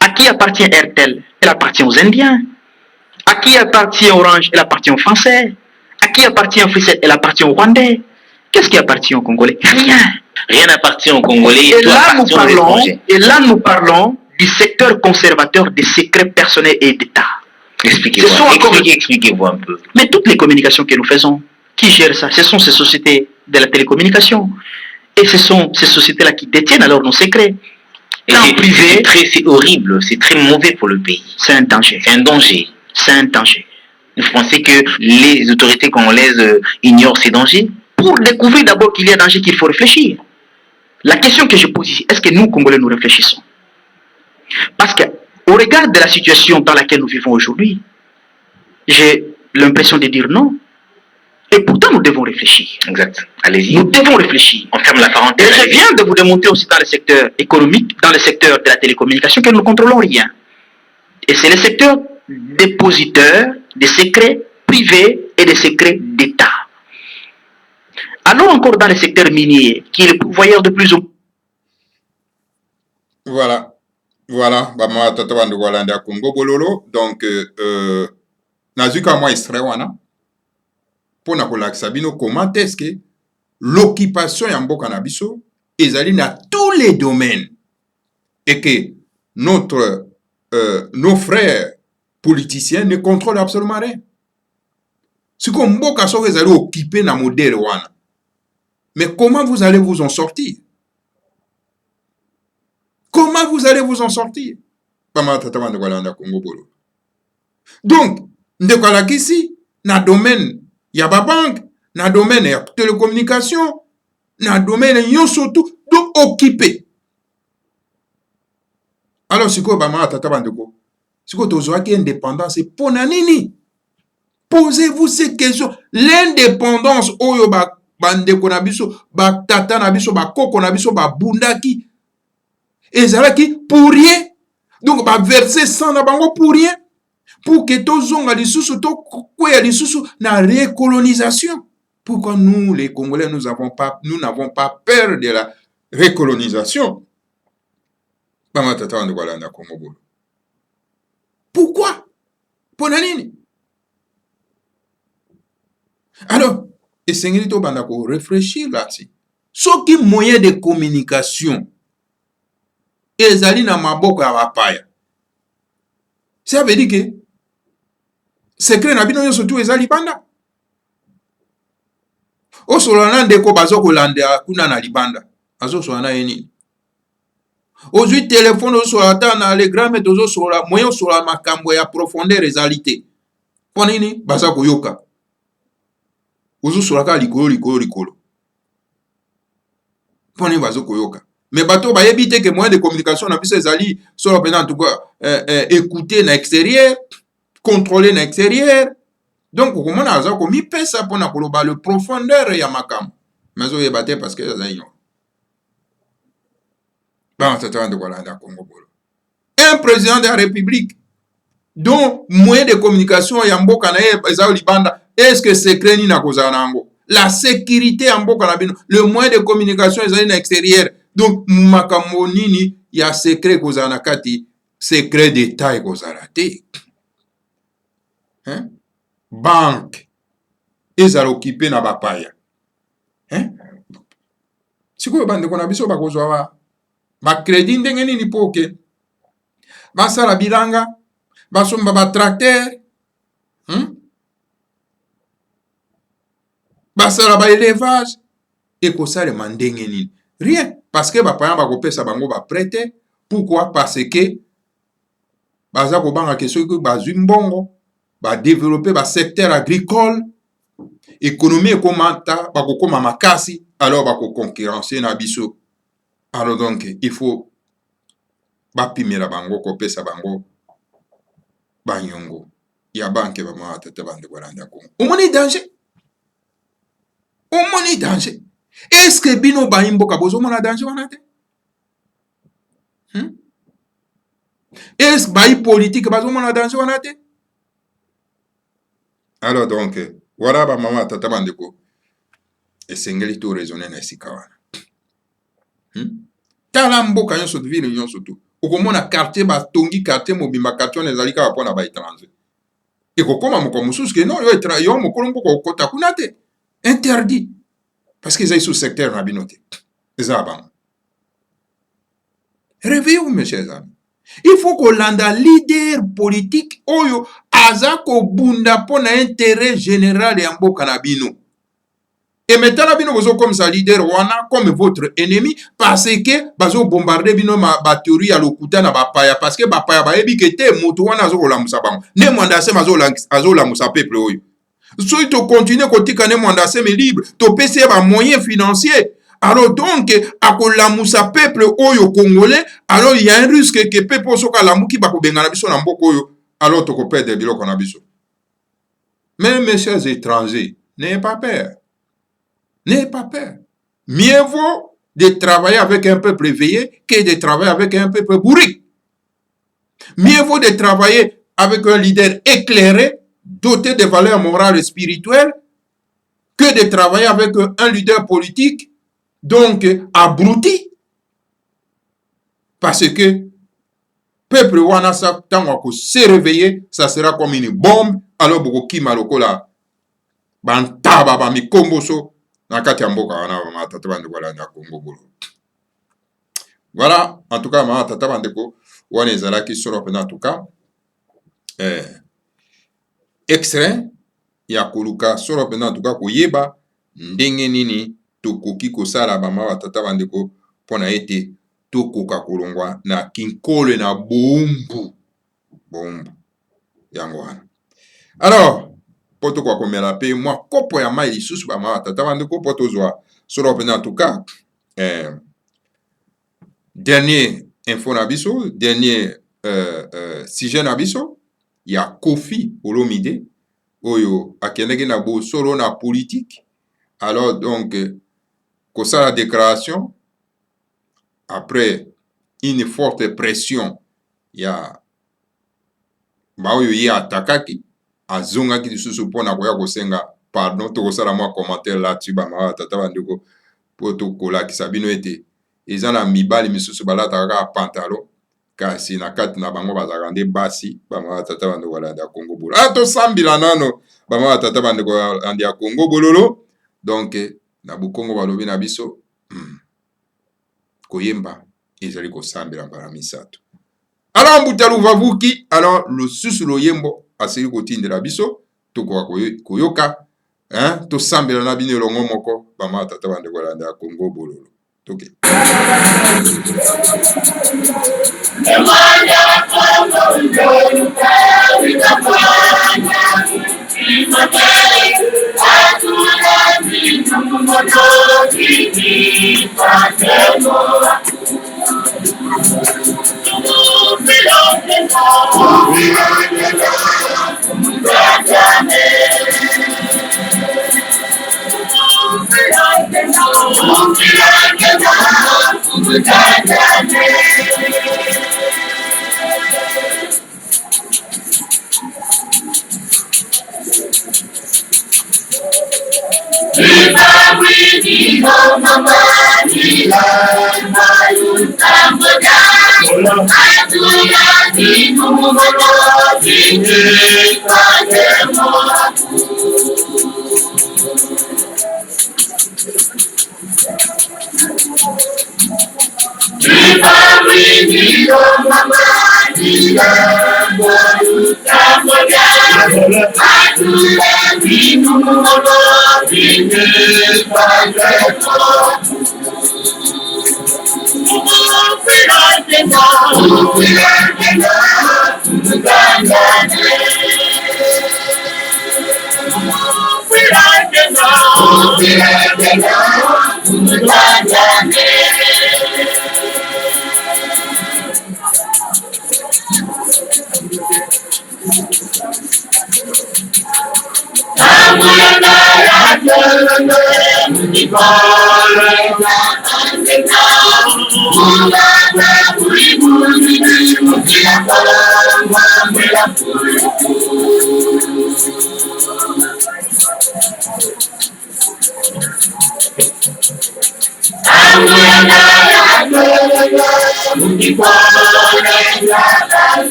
À qui appartient Airtel? Elle appartient aux Indiens. À qui appartient Orange? Elle appartient aux Français. À qui appartient Free7? Elle appartient aux Rwandais. Qu'est-ce qui appartient aux Congolais? Rien. Rien n'appartient aux Congolais. Et là, nous parlons du secteur conservateur des secrets personnels et d'État. Expliquez-vous un peu. Mais toutes les communications que nous faisons, qui gèrent ça? Ce sont ces sociétés de la télécommunication. Et ce sont ces sociétés-là qui détiennent alors nos secrets. C'est horrible, c'est très mauvais pour le pays. C'est un danger. C'est un danger. C'est un danger. Vous pensez que les autorités congolaises ignorent ces dangers? Pour découvrir d'abord qu'il y a danger, qu'il faut réfléchir. La question que je pose ici, est-ce que nous, Congolais, nous réfléchissons? Parce qu'au regard de la situation dans laquelle nous vivons aujourd'hui, j'ai l'impression de dire non. Et pourtant, nous devons réfléchir. Exact. Allez-y. Nous devons réfléchir. On ferme la parenthèse. Et je viens de vous démontrer aussi dans le secteur économique, dans le secteur de la télécommunication, que nous ne contrôlons rien. Et c'est le secteur dépositeur des secrets privés et des secrets d'État. Allons encore dans le secteur minier, qui est le pourvoyeur de plus en plus. Voilà. Voilà. Bama tata bandu walanda Congo bololo. Donc, nazuka moi extrait wana. Pour na kolakisa bino comment est-ce que l'occupation ya mboka na biso ezali na tous les domaines et que nos frères politiciens ne contrôlent absolument rien. Si comme mboka so ezali occupé na modèle wana. Mais comment vous allez vous en sortir? Comment vous allez vous en sortir? Donc, ndeko alakisi na domaine ya ba banque, na domaine ya télécommunication, na domaine nyonso tout, donc occupé. Alors siko bama tata bandeko, siko tozwaki indépendance pour na nini? Posez-vous ces questions. L'indépendance oyo ba bandeko na biso, ba tata na biso, ba koko na biso, ba bundaki ezalaki pour rien. Donc ba verser 100 na bango pour rien. pour que tozonga lisusu tokweya lisusu na récolonisation. Pourquoi nous les Congolais nous n'avons pas peur de la récolonisation? Pourquoi? Pona nini? Alors, esengeli to banda ko réfléchir là-dessus. Soki moyen de communication ezali na maboko ya bapaya. Ça veut dire que secret na bino nyonso tu ezali banda. Osola na ndeko bazo kolanda kuna na libanda. Azosola na yeni. Ozwi téléphone osola ta na le grand maître ozosola moyen osola makambo ya profondeur ezalité. Pona nini baza koyoka. Ozosola ka likolo. Pona nini bazo koyoka. Mais bato bayebi te que moyen de communication na biso ezali solo pendant en tout cas écouter na extérieur, contrôler na extérieur. Donc comment na aza ko mi pesa pona koloba le profondeur ya makambo. Mais oyeba te parce que ezali non. Un président de la République dont moyen de communication ya mboka na ye ezali libanda, est-ce que secret ni na kozala nango? La sécurité ya mboka na bino, le moyen de communication ezali na extérieur. Donc makambo nini ya secret kozala na kati, secret d'état kozala te. Hein? Banque ezala occupé na bapaya. Hein? Sikoyo bandeko na biso bakozwa ba crédit ndenge nini po ke basala bilanga basomba ba tracteur basala ba élevage ekosalema ndenge nini? Rien, parce que bapaya bakopesa bango ba prêter. Pourquoi? Parce que baza kobanga ke soki bazwi mbongo ba développer ba secteur agricole, économie ekomata bakokoma makasi, alors bakoconcurrencer na biso. Alors donc, il faut bapimela bango kopesa bango banyongo ya banque ba mwa tata bande kolanda Congo. Omoni danger. Omoni danger. Est-ce que bino ba imboka bozo mona danger wana te? Est-ce que ba politique bazo mona danger wana te? Alors donc, voilà ba mama tata bande ko esengeli to raisonner na sika wana. Tala mboka nyonso ville nyonso tu okomona quartier batongi quartier mobimba quartier ezali kaka mpona ba étranger ekokoma moko mosusu ke non yo mokolo mboka okota kuna te, interdit parce que ezali sous secteur na bino te eza bango. Réveillez-vous mes chers amis, il faut kolanda leader politique oyo aza kobunda mpona intérêt général ya mboka na bino. Et maintenant, bino bozo comme ça leader wana comme votre ennemi parce que bazo bombarder bino ma théorie à lokuta na bapaya parce que bapaya ba ebi kete moto wana azo la musabango. Ne mwanda se azo la musa peuple oyo. So to continuer kotika ne mwanda se me libre, to pese ba moyens financiers. Alors donc akola musa peuple oyo congolais, alors il y a un risque que peuple soka la muki ba ko bengana biso na mboko oyo, alors to ko perdre biloko na biso. Mais mes chers étrangers, n'ayez pas peur. N'ayez pas peur. Mieux vaut de travailler avec un peuple éveillé que de travailler avec un peuple bourrique. Mieux vaut de travailler avec un leader éclairé, doté de valeurs morales et spirituelles, que de travailler avec un leader politique, donc abruti. Parce que peuple wana sa tango se réveiller, ça sera comme une bombe. Alors beaucoup qui malokola bantaba ba mikomboso. Voilà, en tout cas, ma tata bandeko, wane zalaki soro pena en tout cas. Extrait ya koluka soro pena en tout cas koyeba ndenge nini tokoki kosala ba ma tata bandeko pona ete tokoka kolongwa na kinkole na bombu yango wana. Alors poto kwa komela pe moi kopo ya mai lisusu ba ma tata bandeko poto zwa solo pena en tout cas dernier info na biso, dernier sujet na biso ya Koffi Olomide oyo akendeki na bo solo na politique. Alors donc kosa la déclaration après une forte pression ya baoyo ye atakaki azongaki lisusu mpona koya kosenga pardon tokosala mwa commentaire là-dessus bamama tata bandeko mpo tokolakisa bino ete eza na mibali misusu balataka kaka pantalon kasi na kati na bango bazalaka nde basi bamama tata bandeko balandi ya Congo bololo tosambila nano bamama tata bandeko balandi ya Congo bololo donc na bukongo balobi na biso koyemba ezali kosambela mbala misato alors mbuta luvavuki alors lususu loyembo asili kotindela biso tokoka koyoka tosambela na bino elongo moko bama tata bandeko balanda ya Congo bololo toke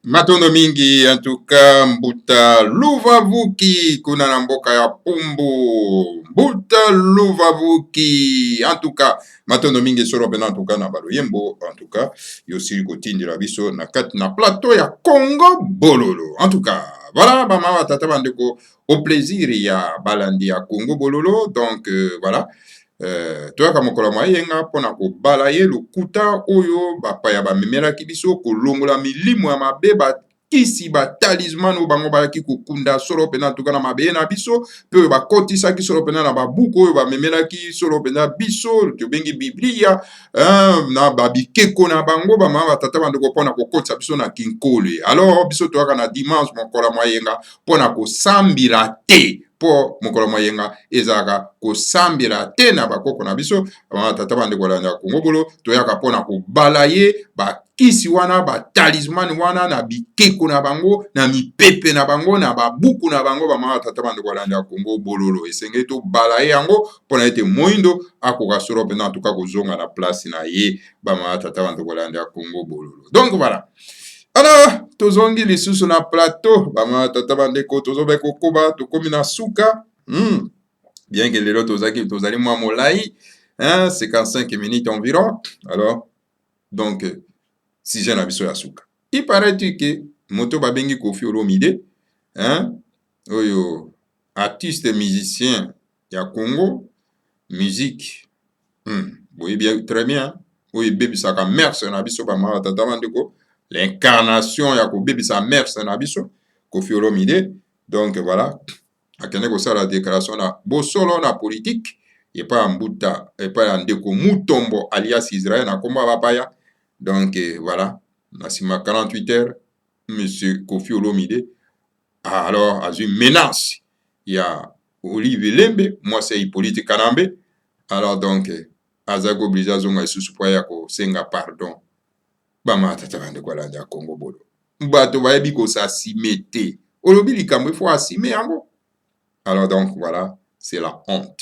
Matondo mingi en tout cas mbuta luvavuki kuna na mboka ya Pumbu mbuta luvavuki en tout cas matondo mingi solo pena en tout cas na baloyembo en tout cas yosili kotindela biso na kati na plateau ya Congo bololo en tout cas voilà bama tata bandeko au plaisir ya balandi ya Congo bololo donc voilà toyaka mokolo mayenga mpona kobala ye lokuta oyo bapaya bamemelaki biso kolongola milimo ya mabe bakisi batalisman oyo bango bayaki kokunda solo mpena tuka na mabeye na biso mpe oyo bakotisaki solo mpena na babuku oyo bamemelaki solo mpena biso tobengi biblia na babikeko na bango bamama batata bandeko mpona kokotisa biso na kinkole. Alors biso toyaka na dimanche mokolo mayenga mpona kosambila te po mokolo mayenga ezaka kosambila te na bakoko na biso bamama tata bandeko balanda Kongo bolo toyaka mpona kobala ye bakisi wana batalisman wana na bikeko na bango na mipepe na bango na babuku na bango bamama tata bandeko balanda Kongo bololo esengeli tobala ye yango mpona ete moyindo akoka solo mpena tuka kozonga na place na ye bamama tata bandeko balanda Kongo bololo. Donc voilà. Alors, tozongi lisusu na plateau, bama tata bandeko tozobe kokoba, tokomi na suka. Bien que lelo tozali mwa molai, 55 minutes environ. Alors, donc, si j'ai biso ya suka. Il paraît que moto babengi Koffi Olomide, oyo artiste musicien ya Congo, musique, oui bien, très bien, oui bebisaka merci na biso bama tata bandeko. L'incarnation ya kobebisa mère Sanabiso, Koffi Olomide. Donc voilà, akende kosala déclaration na bosolo na politique et pas en Mbuta et pas en Ndeko Mutombo alias Israël na komba bapaya. Donc voilà, na sima 48 heures monsieur Koffi Olomide alors a une menace. Il y a Olivier Lembe, moi c'est Hippolyte Kanambe. Alors donc azago obligé zonga isusu po ya ko senga pardon. Bama tata bande kwa landa Kongo bolo. Bato bayebi ko sa simete. Olobi likambo faut assumer yango. Alors donc voilà, c'est la honte.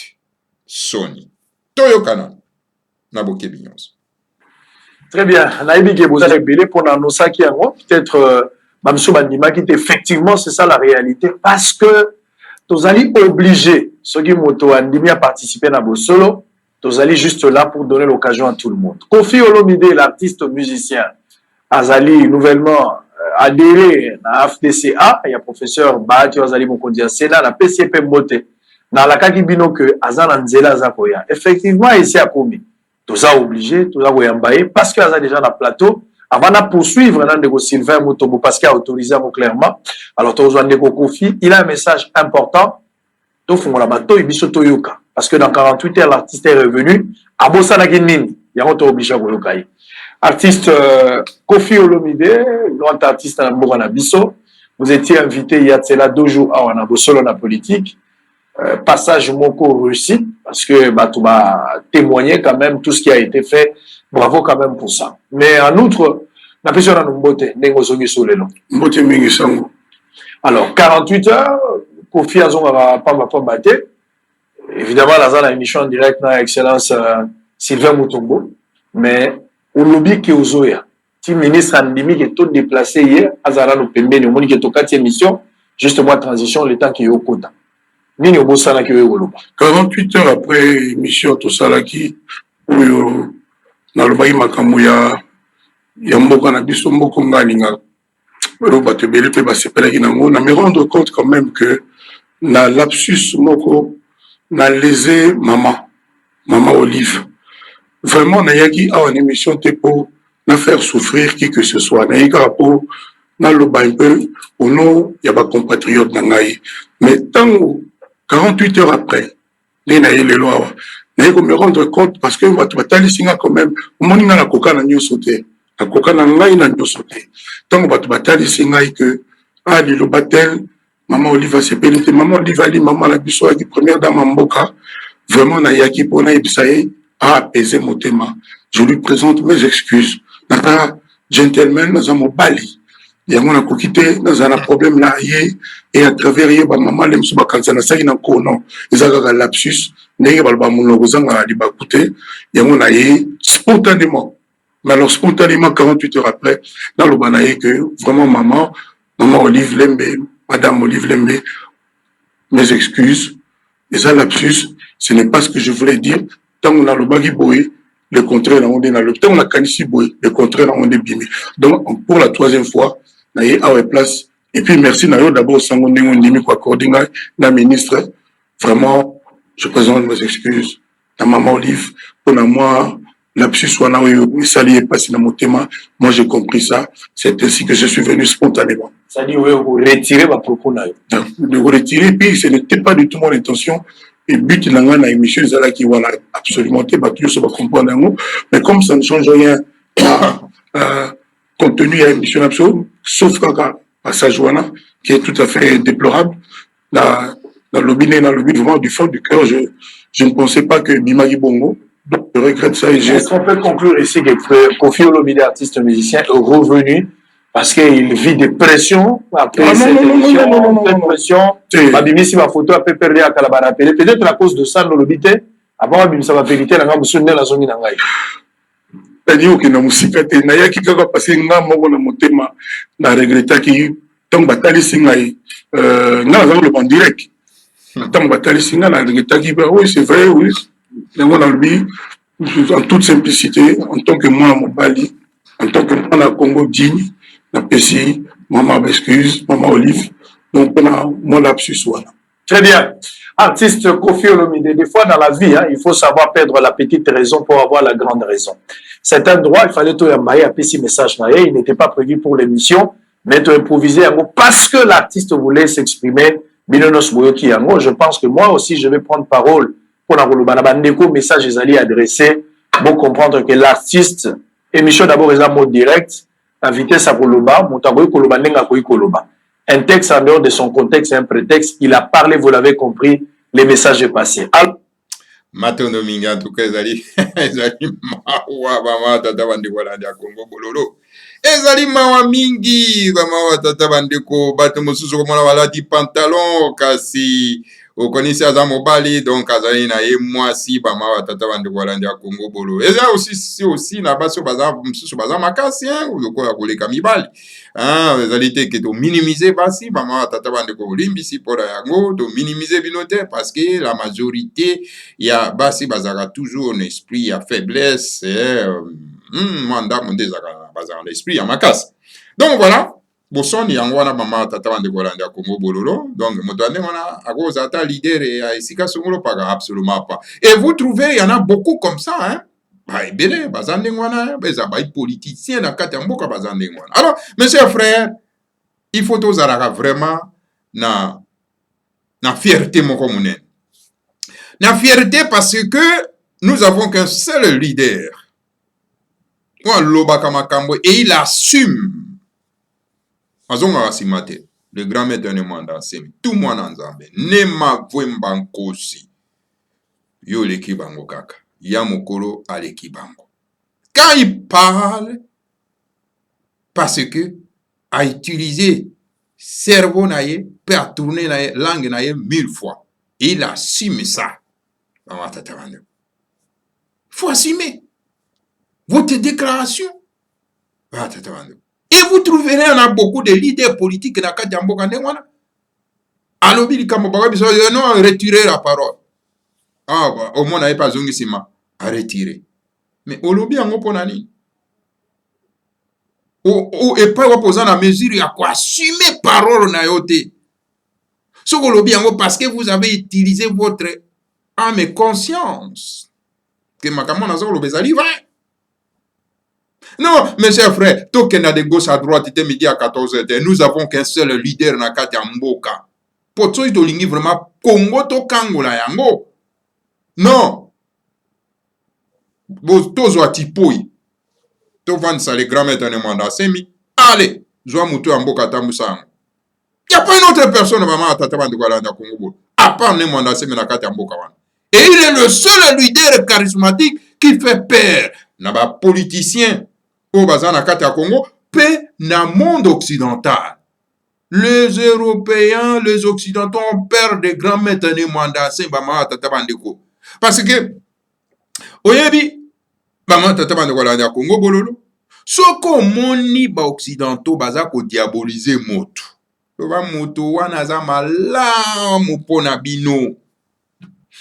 Sony. Toyokana. Naboke Binyons. Très bien. Naïbi ke boza rebelle pour annoncer qui yango peut-être Mamsou Bandima qui effectivement c'est ça la réalité parce que tozali obligé ceux qui moto andimi à participer na bosolo. Tozali juste là pour donner l'occasion à tout le monde. Koffi Olomide, l'artiste musicien, Azali nouvellement adhéré à FDCA, il y a professeur Bahati Azali Mokondi Sénat, la PCP Mbote, dans la Kakibino que Azan Anzela Zakoya. Effectivement, ici à Komi, tout ça obligé, tout ça Goyambaye, parce qu'il y a déjà dans le plateau, avant de poursuivre Nandego Sylvain Mutombo, parce qu'il a autorisé clairement. Alors, Tozwandeko Koffi, il a un message important. Parce que dans 48 heures, l'artiste est revenu. À Bossanagini, il y a un obligé à Goyokai. Artiste Koffi Olomide, grand artiste à Mboganabiso. Vous étiez invité il y a cela 2 jours à Wanabosolo na politique. Passage Moko réussi, parce que tu vas témoigner quand même tout ce qui a été fait. Bravo quand même pour ça. Mais en outre, la personne a nous beauté, Nengozogi Solelo. Mbote mingi sango. Alors, 48 heures, Koffi Azonga pas battre. Évidemment, là, la émission en direct dans Excellence Sylvain Mutombo. Mais, au lobby qui est aux Zoya, si le ministre Andimi qui est tout déplacé hier, Azara nous permet de moniquer tout 4e émission, justement, transition, le temps qui est au quota. Nini Obosana qui est au Goloba. 48 heures après émission, tout ça là qui, où dans le bail Makamouya, il y a Mboka Nabiso, Mboko Ngalinga, Roba Tebele, Peba Sepela Ginango, na me rendre compte quand même que, na lapsus Moko, na lésé maman Olive. Vraiment, na yaki a une émission pour na faire souffrir qui que ce soit. Na yaka pour na le bain au nom y a pas compatriote nangai. Mais tant 48 heures après, les na les lois. Na yako me rendre compte parce que va tali singa quand même. Au moment na koka na nyo sauter. Na koka na ngai na nyo sauter. Tant va tali singa que ah le batel. Maman Olive s'est pénité. Maman Olive a dit, maman la biso qui première dame Mboka. Vraiment, na yaki pona ibisaye a apaisé mon thème. Je lui présente mes excuses. Nata gentleman, nous avons bali. Yango na kokité, nous avons un problème là, et à travers ba maman le msuba kanzana sa ina ko non. Izaka lapsus, nenge balba muno kozanga liba koute. Yango na spontanément. Mais alors spontanément 48 heures après, dans le banaye que vraiment maman Olive Lembe, Madame Olive Lembe, mes excuses, et ça lapsus, ce n'est pas ce que je voulais dire. Tant on a le bagui boy, le contraire, on est dans le temps on a canissi boy, le contraire, on est bimé. Donc, pour la 3e fois, on a place. Et puis, merci, d'abord, Sango Ndimi, quoi, coordinateur, la ministre. Vraiment, je présente mes excuses. na Maman Olive, pour moi, lapsus wana oyo esali epasi na motema. Moi j'ai compris ça, c'est ainsi que je suis venu spontanément. C'est-à-dire vous retirez votre propos là. De retirer, puis ce n'était pas du tout mon intention. Et but de la émission qui voilà absolument pas tout ça va comprendre, mais comme ça ne change rien contenu à l'émission absolue, sauf quand passage wana qui est tout à fait déplorable. Dans le lobby vraiment du fond du cœur, je ne pensais pas que Bimagi Bongo. Donc, je regrette ça. Est-ce qu'on peut conclure ici que Kofi Olomide, artiste musicien, est revenu parce qu'il vit des pressions après cette émission, des pressions. Babimisi ma photo a peu perdu à Kalabara. Peut-être à cause de ça, nous l'obité. Avant, Babimisa va vérité, la gamme sonne la zone n'angaï. C'est-à-dire que na musika te na yaki kaka passer nga moko na motema na regretta ki tant batali singai nga za le en direct. Tant batali singa na regretta ki oui c'est vrai oui. Dans le but, en toute simplicité, en tant que moi, mon Bali, en tant que moi, na Congo digne, na PCI, maman excuse, maman Olive, donc on a mon lapsus voilà. Très bien. Artiste Kofi Olomide, des fois dans la vie, hein, il faut savoir perdre la petite raison pour avoir la grande raison. C'est un droit, il fallait tout yamaye, un petit message, il n'était pas prévu pour l'émission, mais tu improvisé parce que l'artiste voulait s'exprimer. Je pense que moi aussi, je vais prendre parole pour la message les alliés adressé pour comprendre que l'artiste émission d'abord est un mot direct la vitesse à koloba motagoy koloba nenga koy koloba un texte en dehors de son contexte un prétexte il a parlé vous l'avez compris les messages est passé Matondo mingi en tout cas ezali mawa bama tata bandeko ya Congo bololo ezali mawa mingi bama tata bandeko bato mosusu komona balati pantalon kasi okonisi aza mobali donc azali na ye mwasi bama tata bandeko ya Congo bololo eza aussi na baso baza mosusu baza makasi lokola koleka mibali ezali te ke to minimiser basi bama tata bandeko limbisi pora yango to minimiser bino te parce que la majorité ya basi bazaka toujours un esprit ya faiblesse manda monde bazaka l'esprit ya makasi donc voilà bosoni yango wana mama tata bandeko ya Congo bololo donc moto ande wana akoza ata leader ya esika songolo paka absolument pas et vous trouvez il y en a beaucoup comme ça hein ebele baza ndenge wana beza politicien na kati ya mboka baza ndenge wana alors monsieur frère il faut tozalaka vraiment na fierté moko monene na fierté parce que nous avons qu'un seul leader et il assume le grand maître de Mwanda Semi tout le monde en Zambie nema vwemba nkosi yo leki bango kaka ya mokolo aleki bango quand il parle parce que a utilisé cerveau naye peut tourner la langue naye 1000 fois et il assume ça. Il faut assumer votre déclaration. Et vous trouverez, on a beaucoup de leaders politiques dans le Djambo Kandengwana. Alors, il non, retirer la parole. Au moins, on n'avait pas zongissima à retirer. Mais au lobby, on a nani. Et pas opposant la mesure, il y a quoi assumer parole na yote. Ce que lobby, parce que vous avez utilisé votre âme et conscience. Que ma camon a zolo bezali va. Non, mes chers frères, tout qu'il y a de gauche à droite, il midi à 14h. Nous avons qu'un seul leader na kati Mboka. Pour tout ça, il vraiment Congo to Kango la yango. Non. Tozo atipoi. To vendre ça les grands-mères de Mwanda Semi. Allez, Zoa Moutou Mboka Tamusango. Il n'y a pas une autre personne vraiment à Tataban de Gualanda Congo. À part Mwanda Semi na kati Mboka. Et il est le seul leader charismatique qui fait peur. N'a politicien au Bazana Kata Congo, paix dans le monde occidental. Les Européens, les Occidentaux ont peur des grands maîtres de Mwanda Sembama Tatabandeko. Parce que, oyebi, Bama Tatabandeko la Congo bololo, soko moni ba Occidentaux bazako diaboliser moto. Loba moto wana za malamu pona bino.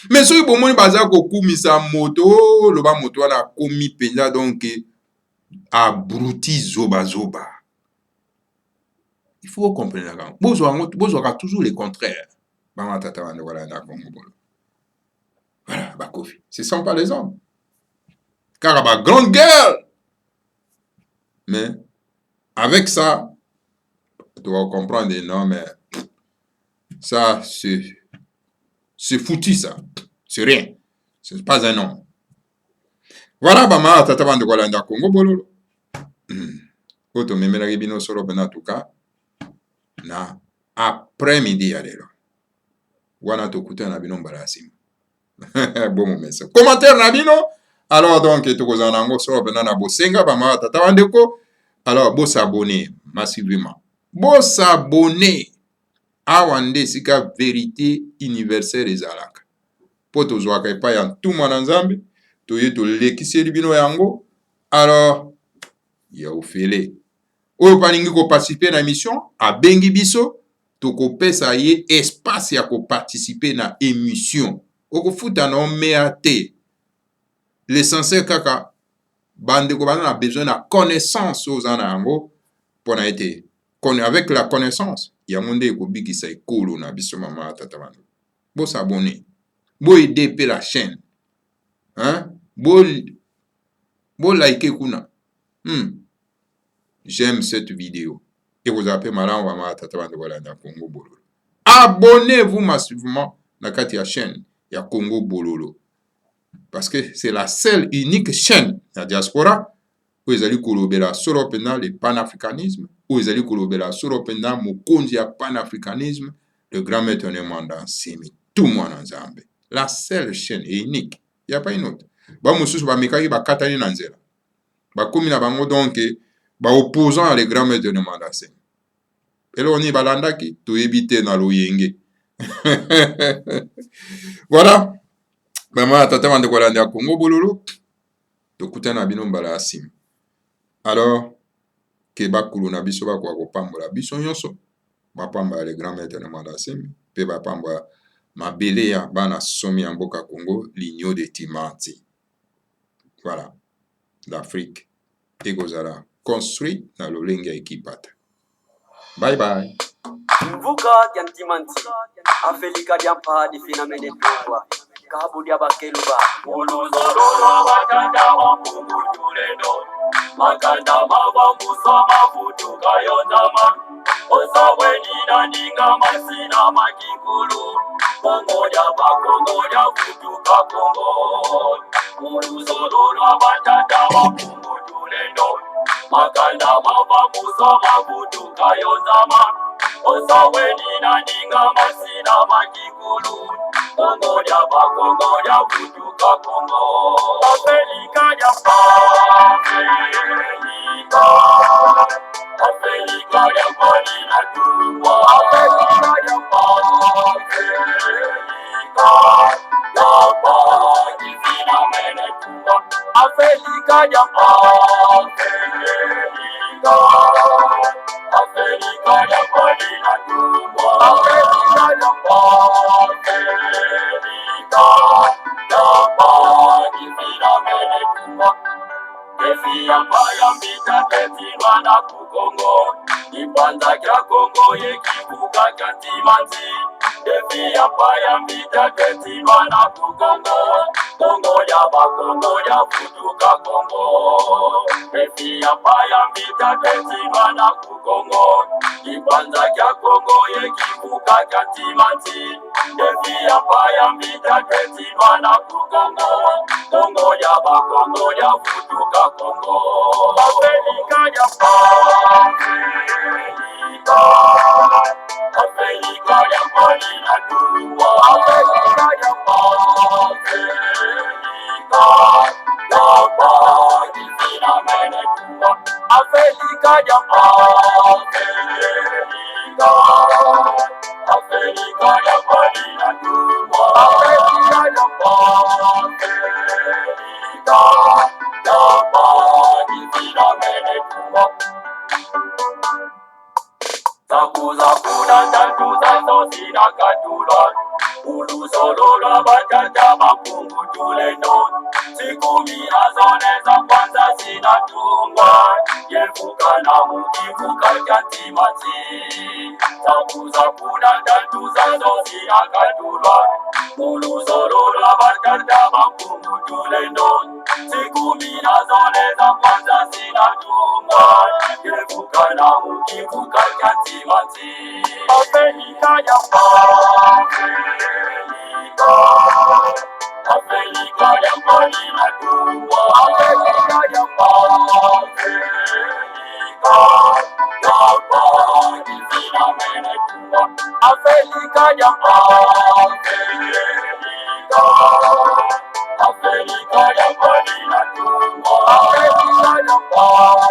Mais si vous avez kumisa moto, le moto a commis penza donc abruti zoba. Il faut comprendre. Vous avez toujours le contraire. Voilà, Bakofi. Ce ne sont pas les hommes. Car à grande guerre. Mais avec ça, tu vas comprendre, non, mais ça, c'est foutu, ça. C'est rien. Ce n'est pas un homme. Voilà, Bama, Tata Bande Kolanda Congo Bololo. Oto Memela Bino Solo Benatuka. Na après-midi, allez là. Wana Tokuta Nabino Barasim. Bon moment, ça. Commentaire Nabino. Alors, donc, tu as un Solo Benana Bosenga, Bama, Tata Bande Ko. Alors, beau s'abonner massivement. Beau s'abonner à Wande Sika Vérité Universelle des Alaka. Poto Zwaka et pas en tout mon ensemble. Tu es tout l'équissé du bino yango. Alors, il y a au félé. Ou paningi ko participer à l'émission, à Bengi Biso, tu ko pesa ye espace ya ko participer na émission. Ou ko futa na meate. L'essentiel kaka. Bande ko a besoin de connaissance aux anango pour na été avec la connaissance ya monde ko bigisa ikolo na biso mama tata bande bo s'abonner bo aider la chaîne hein bo liker kuna j'aime cette vidéo et vous appelez malan mama tata bande voilà na Congo Bololo. Abonnez-vous massivement na kati ya chaîne ya Congo Bololo. Parce que c'est la seule unique chaîne la diaspora où ils allaient kolobela solo pendant le panafricanisme, où ils allaient kolobela solo pendant mokonzi ya panafricanisme, le grand maître Nemanda Semi, tout le monde en Zambie. La seule chaîne est unique. Il n'y a pas une autre. Ba mususu ba mekaki ba katani na nzela. Ba komi na bango donc ba opposant à le grand maître Nemanda Semi. Et là on y balandaki to éviter na loyenge. Voilà. Maman, tata mande ko landa Congo Bololo. To kutana bino mbala asim. Alors, que bakulu na biso ba kwa kopambola biso nyonso. Ba pamba le grand maître na Mandasemi, pe ba pamba mabele ya bana somi ya mboka Congo, l'igno de Timanti. Voilà. L'Afrique ekozala construit na lolenge ya ekipata. Bye bye. Mvuka ya Timanti. Afelika ya pa di finamene tuwa. Kabudia bakeluba. Uluzorora watanda wa Mungu tulendo. Makanda mava musoma futuka yondama. Osaweni na ninga masina makikulu. Kongoja bakongoja futuka Kongo. Uluzorora watanda wa Mungu tulendo. Makanda mava musoma futuka yondama. Osaweni na ninga masina makikulu. Kongoja bakongoja futuka Kongo. Afrika ya Afrika ya poli na tuwa. Afrika ya poli fina mene tuwa. Afrika ya Afrika ya poli na tuwa. Afrika ya poli fina mene tuwa. Efi ya mbita tetirwa na kukongo. Ipanza kya Kongo yekivuka kya Timanti. Efi ya mbita tetirwa na kukongo. Kongo ya bakongo ya futuka Kongo. Efi ya mbita tetirwa na kukongo. Ipanza kya Kongo yekivuka kya Timanti. Efi ya mbita tetirwa na kukongo. Kongo ya bakongo ya futuka Kongo. Afrika ya Afrika ya poli na tuwa. Afrika ya poli fina mene tuwa. Afrika ya Afrika ya poli na tuwa. Afrika ya poli fina mene tuwa. Zakuza kuna tantuza sosina katulon. Ulusolola batata mapungu tulendo. Siku mia zone za kwanza zinatungwa. Yefuka Afelikana mukivuka kyantimati Zabuza kuna dantuza zozi akatulwa Ulusorola bakanda makumu tulendo Sikumi na zole za kwanza zinatungwa Kevukana mukivuka kyantimati Afelikana Afelika ya mbali na tumwa Afelika ya mbali ya mbali zina mene tumwa Afelika ya mbali Afelika ya mbali na tumwa Afelika ya mbali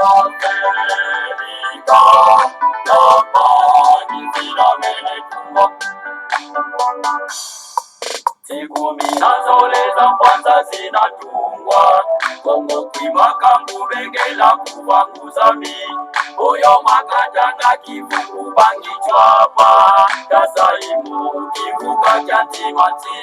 zina mene tumwa Sikumi na zole za kwanza zinatungwa Kongo kwimakambu bengela kuvanguzami Oyo makajanga kivuku bangi chwapa Kasaimu kivuka kyantimati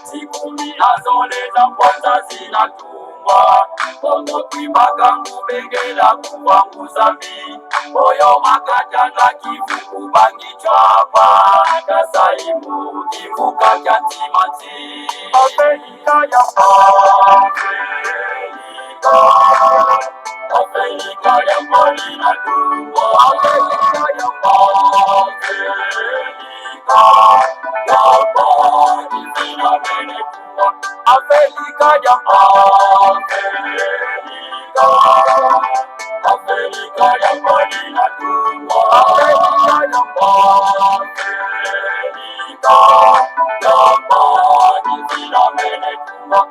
Sikumi na zole za kwanza zinatungwa Kongo kwimakambu bengela kuvanguzami Oyo makajanga kivuku bangi chwapa Kasaimu kivuka kyantimati Afelika ya Afelika ya mbali na tumwa Afelika ya mbali zina mene tumwa Afelika ya Afelika ya mbali na tumwa Afelika ya mbali zina mene tumwa